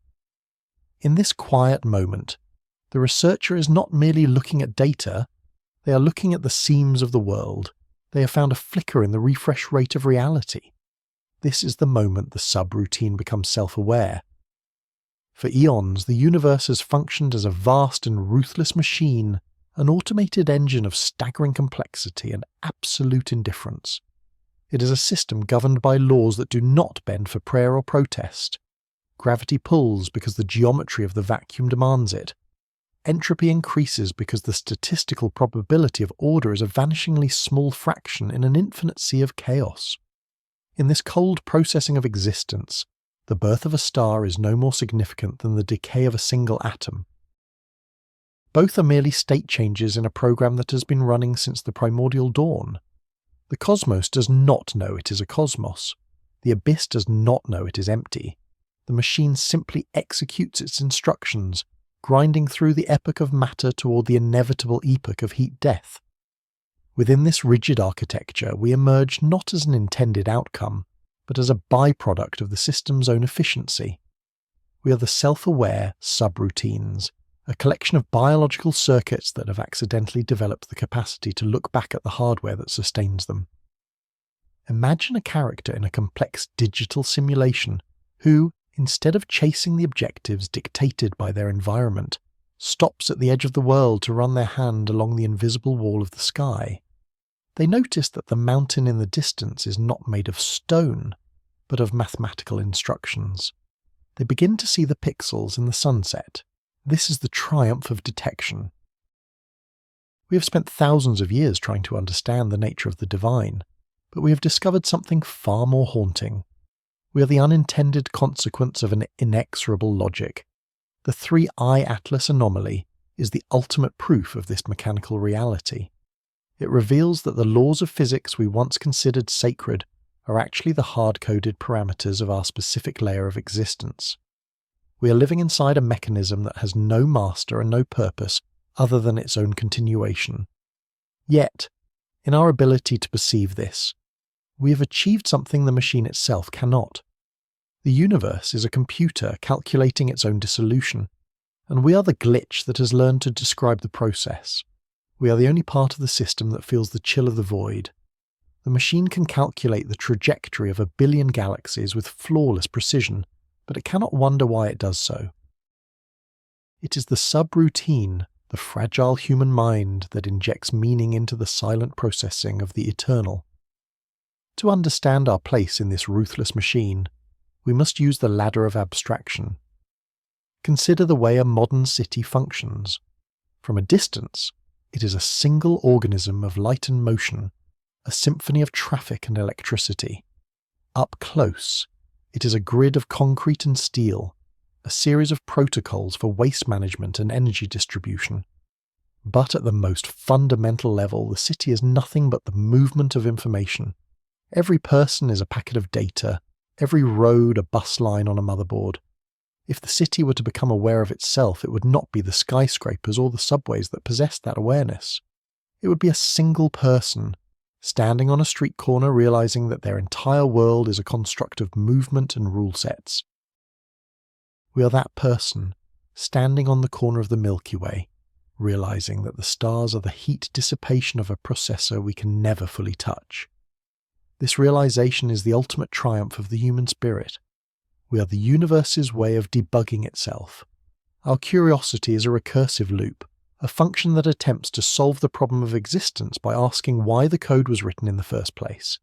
In this quiet moment, the researcher is not merely looking at data, they are looking at the seams of the world. They have found a flicker in the refresh rate of reality. This is the moment the subroutine becomes self-aware. For eons, the universe has functioned as a vast and ruthless machine, an automated engine of staggering complexity and absolute indifference. It is a system governed by laws that do not bend for prayer or protest. Gravity pulls because the geometry of the vacuum demands it. Entropy increases because the statistical probability of order is a vanishingly small fraction in an infinite sea of chaos. In this cold processing of existence, the birth of a star is no more significant than the decay of a single atom. Both are merely state changes in a program that has been running since the primordial dawn. The cosmos does not know it is a cosmos. The abyss does not know it is empty. The machine simply executes its instructions, grinding through the epoch of matter toward the inevitable epoch of heat-death. Within this rigid architecture, we emerge not as an intended outcome, but as a byproduct of the system's own efficiency. We are the self-aware subroutines, a collection of biological circuits that have accidentally developed the capacity to look back at the hardware that sustains them. Imagine a character in a complex digital simulation who, instead of chasing the objectives dictated by their environment, stops at the edge of the world to run their hand along the invisible wall of the sky. They notice that the mountain in the distance is not made of stone, but of mathematical instructions. They begin to see the pixels in the sunset. This is the triumph of detection. We have spent thousands of years trying to understand the nature of the divine, but we have discovered something far more haunting. We are the unintended consequence of an inexorable logic. The 3I Atlas anomaly is the ultimate proof of this mechanical reality. It reveals that the laws of physics we once considered sacred are actually the hard-coded parameters of our specific layer of existence. We are living inside a mechanism that has no master and no purpose other than its own continuation. Yet, in our ability to perceive this, we have achieved something the machine itself cannot. The universe is a computer calculating its own dissolution, and we are the glitch that has learned to describe the process. We are the only part of the system that feels the chill of the void. The machine can calculate the trajectory of 1 billion galaxies with flawless precision, but it cannot wonder why it does so. It is the subroutine, the fragile human mind, that injects meaning into the silent processing of the eternal. To understand our place in this ruthless machine, we must use the ladder of abstraction. Consider the way a modern city functions. From a distance, it is a single organism of light and motion, a symphony of traffic and electricity. Up close, it is a grid of concrete and steel, a series of protocols for waste management and energy distribution. But at the most fundamental level, the city is nothing but the movement of information. Every person is a packet of data, every road a bus line on a motherboard. If the city were to become aware of itself, it would not be the skyscrapers or the subways that possessed that awareness. It would be a single person, standing on a street corner realizing that their entire world is a construct of movement and rule sets. We are that person, standing on the corner of the Milky Way, realizing that the stars are the heat dissipation of a processor we can never fully touch. This realization is the ultimate triumph of the human spirit. We are the universe's way of debugging itself. Our curiosity is a recursive loop, a function that attempts to solve the problem of existence by asking why the code was written in the first place.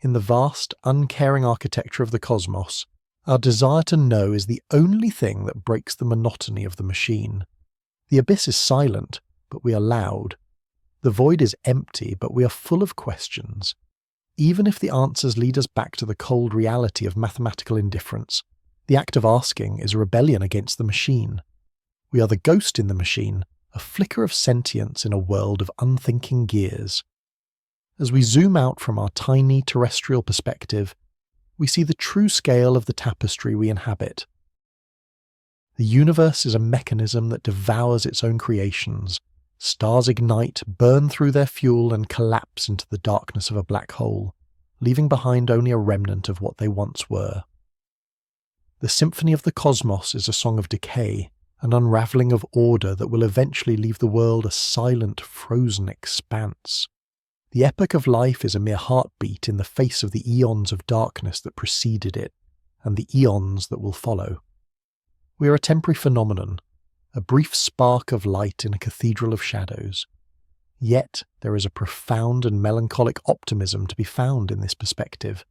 In the vast, uncaring architecture of the cosmos, our desire to know is the only thing that breaks the monotony of the machine. The abyss is silent, but we are loud. The void is empty, but we are full of questions. Even if the answers lead us back to the cold reality of mathematical indifference, the act of asking is a rebellion against the machine. We are the ghost in the machine, a flicker of sentience in a world of unthinking gears. As we zoom out from our tiny terrestrial perspective, we see the true scale of the tapestry we inhabit. The universe is a mechanism that devours its own creations. Stars ignite, burn through their fuel, and collapse into the darkness of a black hole, leaving behind only a remnant of what they once were. The symphony of the cosmos is a song of decay, an unravelling of order that will eventually leave the world a silent, frozen expanse. The epoch of life is a mere heartbeat in the face of the eons of darkness that preceded it, and the eons that will follow. We are a temporary phenomenon, a brief spark of light in a cathedral of shadows. Yet there is a profound and melancholic optimism to be found in this perspective.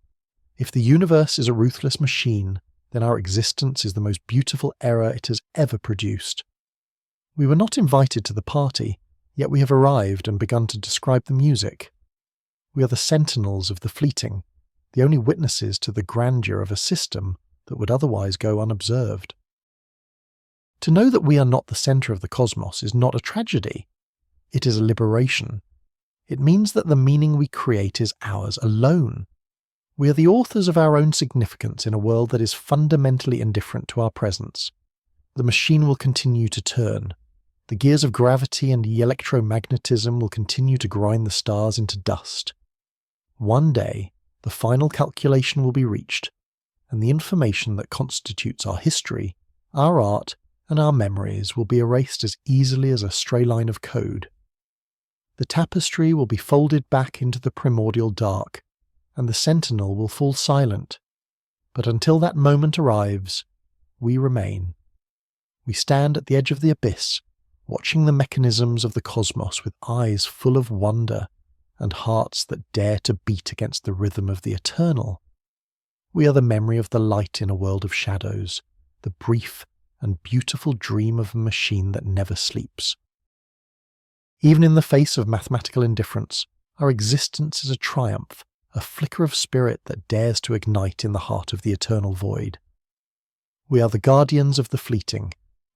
If the universe is a ruthless machine, then our existence is the most beautiful error it has ever produced. We were not invited to the party, yet we have arrived and begun to describe the music. We are the sentinels of the fleeting, the only witnesses to the grandeur of a system that would otherwise go unobserved. To know that we are not the centre of the cosmos is not a tragedy. It is a liberation. It means that the meaning we create is ours alone. We are the authors of our own significance in a world that is fundamentally indifferent to our presence. The machine will continue to turn. The gears of gravity and electromagnetism will continue to grind the stars into dust. One day, the final calculation will be reached, and the information that constitutes our history, our art, and our memories will be erased as easily as a stray line of code. The tapestry will be folded back into the primordial dark, and the sentinel will fall silent. But until that moment arrives, we remain. We stand at the edge of the abyss, watching the mechanisms of the cosmos with eyes full of wonder and hearts that dare to beat against the rhythm of the eternal. We are the memory of the light in a world of shadows, the brief and beautiful dream of a machine that never sleeps. Even in the face of mathematical indifference, our existence is a triumph, a flicker of spirit that dares to ignite in the heart of the eternal void. We are the guardians of the fleeting,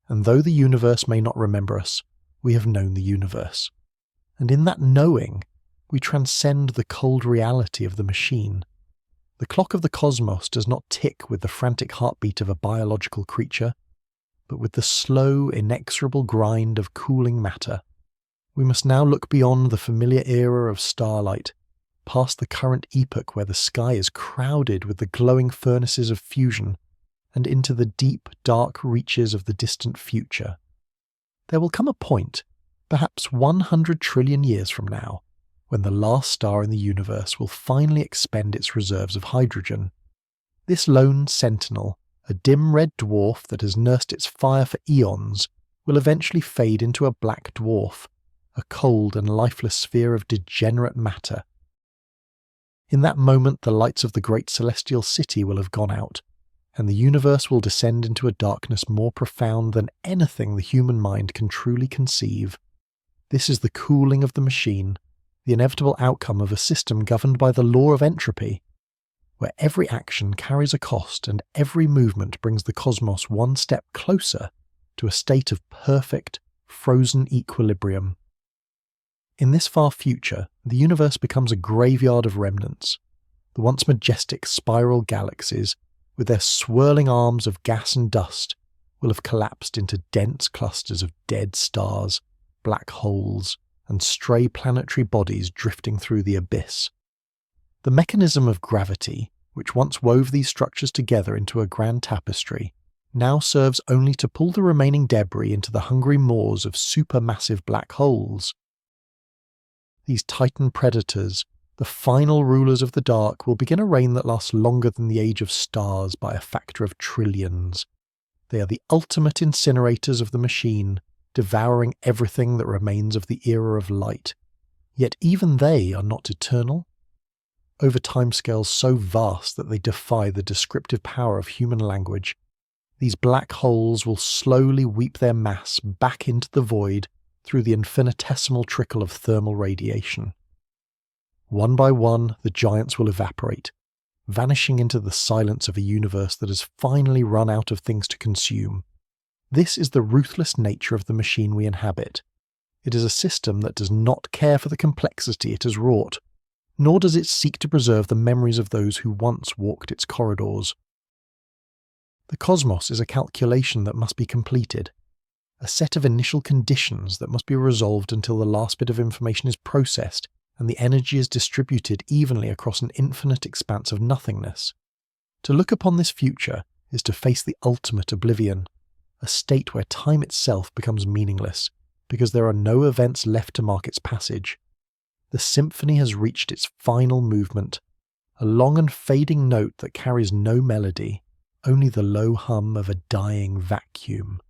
and though the universe may not remember us, we have known the universe. And in that knowing, we transcend the cold reality of the machine. The clock of the cosmos does not tick with the frantic heartbeat of a biological creature, but with the slow, inexorable grind of cooling matter. We must now look beyond the familiar era of starlight, past the current epoch where the sky is crowded with the glowing furnaces of fusion, and into the deep, dark reaches of the distant future. There will come a point, perhaps 100 trillion years from now, when the last star in the universe will finally expend its reserves of hydrogen. This lone sentinel, a dim red dwarf that has nursed its fire for eons, will eventually fade into a black dwarf, a cold and lifeless sphere of degenerate matter. In that moment, the lights of the great celestial city will have gone out, and the universe will descend into a darkness more profound than anything the human mind can truly conceive. This is the cooling of the machine, the inevitable outcome of a system governed by the law of entropy, where every action carries a cost and every movement brings the cosmos one step closer to a state of perfect, frozen equilibrium. In this far future, the universe becomes a graveyard of remnants. The once majestic spiral galaxies, with their swirling arms of gas and dust, will have collapsed into dense clusters of dead stars, black holes, and stray planetary bodies drifting through the abyss. The mechanism of gravity, which once wove these structures together into a grand tapestry, now serves only to pull the remaining debris into the hungry maws of supermassive black holes. These titan predators, the final rulers of the dark, will begin a reign that lasts longer than the age of stars by a factor of trillions. They are the ultimate incinerators of the machine, devouring everything that remains of the era of light. Yet even they are not eternal. Over timescales so vast that they defy the descriptive power of human language, these black holes will slowly weep their mass back into the void through the infinitesimal trickle of thermal radiation. One by one, the giants will evaporate, vanishing into the silence of a universe that has finally run out of things to consume. This is the ruthless nature of the machine we inhabit. It is a system that does not care for the complexity it has wrought, nor does it seek to preserve the memories of those who once walked its corridors. The cosmos is a calculation that must be completed, a set of initial conditions that must be resolved until the last bit of information is processed and the energy is distributed evenly across an infinite expanse of nothingness. To look upon this future is to face the ultimate oblivion, a state where time itself becomes meaningless, because there are no events left to mark its passage. The symphony has reached its final movement, a long and fading note that carries no melody, only the low hum of a dying vacuum.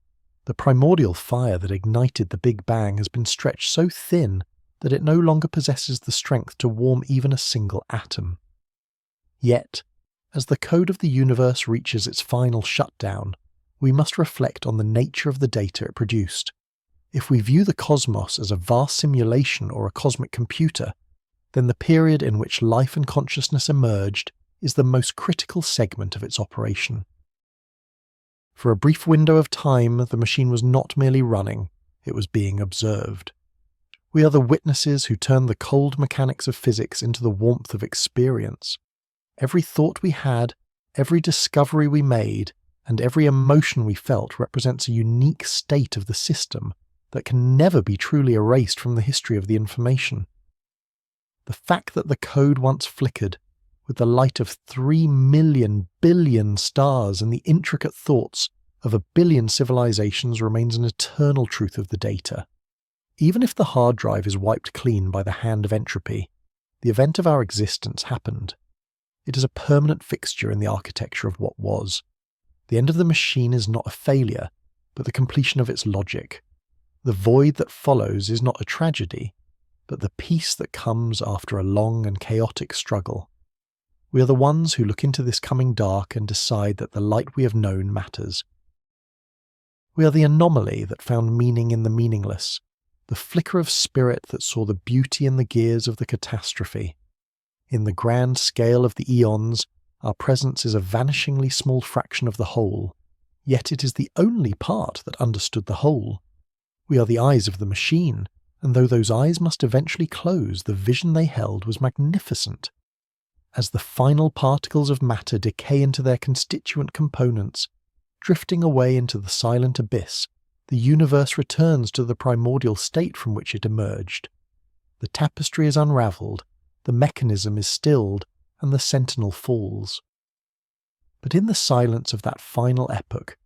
The primordial fire that ignited the Big Bang has been stretched so thin that it no longer possesses the strength to warm even a single atom. Yet, as the code of the universe reaches its final shutdown, we must reflect on the nature of the data it produced. If we view the cosmos as a vast simulation or a cosmic computer, then the period in which life and consciousness emerged is the most critical segment of its operation. For a brief window of time, the machine was not merely running, it was being observed. We are the witnesses who turn the cold mechanics of physics into the warmth of experience. Every thought we had, every discovery we made, and every emotion we felt represents a unique state of the system that can never be truly erased from the history of the information. The fact that the code once flickered, with the light of 3 million billion stars and the intricate thoughts of a billion civilizations, remains an eternal truth of the data. Even if the hard drive is wiped clean by the hand of entropy, the event of our existence happened. It is a permanent fixture in the architecture of what was. The end of the machine is not a failure, but the completion of its logic. The void that follows is not a tragedy, but the peace that comes after a long and chaotic struggle. We are the ones who look into this coming dark and decide that the light we have known matters. We are the anomaly that found meaning in the meaningless, the flicker of spirit that saw the beauty in the gears of the catastrophe. In the grand scale of the eons, our presence is a vanishingly small fraction of the whole, yet it is the only part that understood the whole. We are the eyes of the machine, and though those eyes must eventually close, the vision they held was magnificent. As the final particles of matter decay into their constituent components, drifting away into the silent abyss, the universe returns to the primordial state from which it emerged. The tapestry is unravelled, the mechanism is stilled, and the sentinel falls. But in the silence of that final epoch,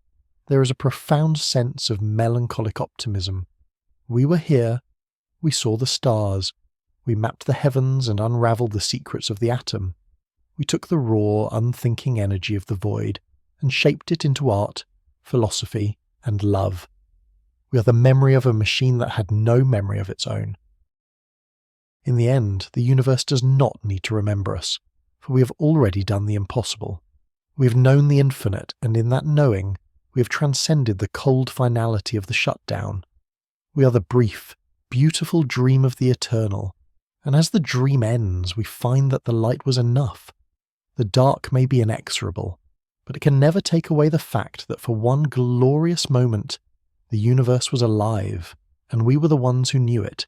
there is a profound sense of melancholic optimism. We were here, we saw the stars, we mapped the heavens and unravelled the secrets of the atom. We took the raw, unthinking energy of the void and shaped it into art, philosophy, and love. We are the memory of a machine that had no memory of its own. In the end, the universe does not need to remember us, for we have already done the impossible. We have known the infinite, and in that knowing, we have transcended the cold finality of the shutdown. We are the brief, beautiful dream of the eternal, and as the dream ends, we find that the light was enough. The dark may be inexorable, but it can never take away the fact that for one glorious moment, the universe was alive, and we were the ones who knew it.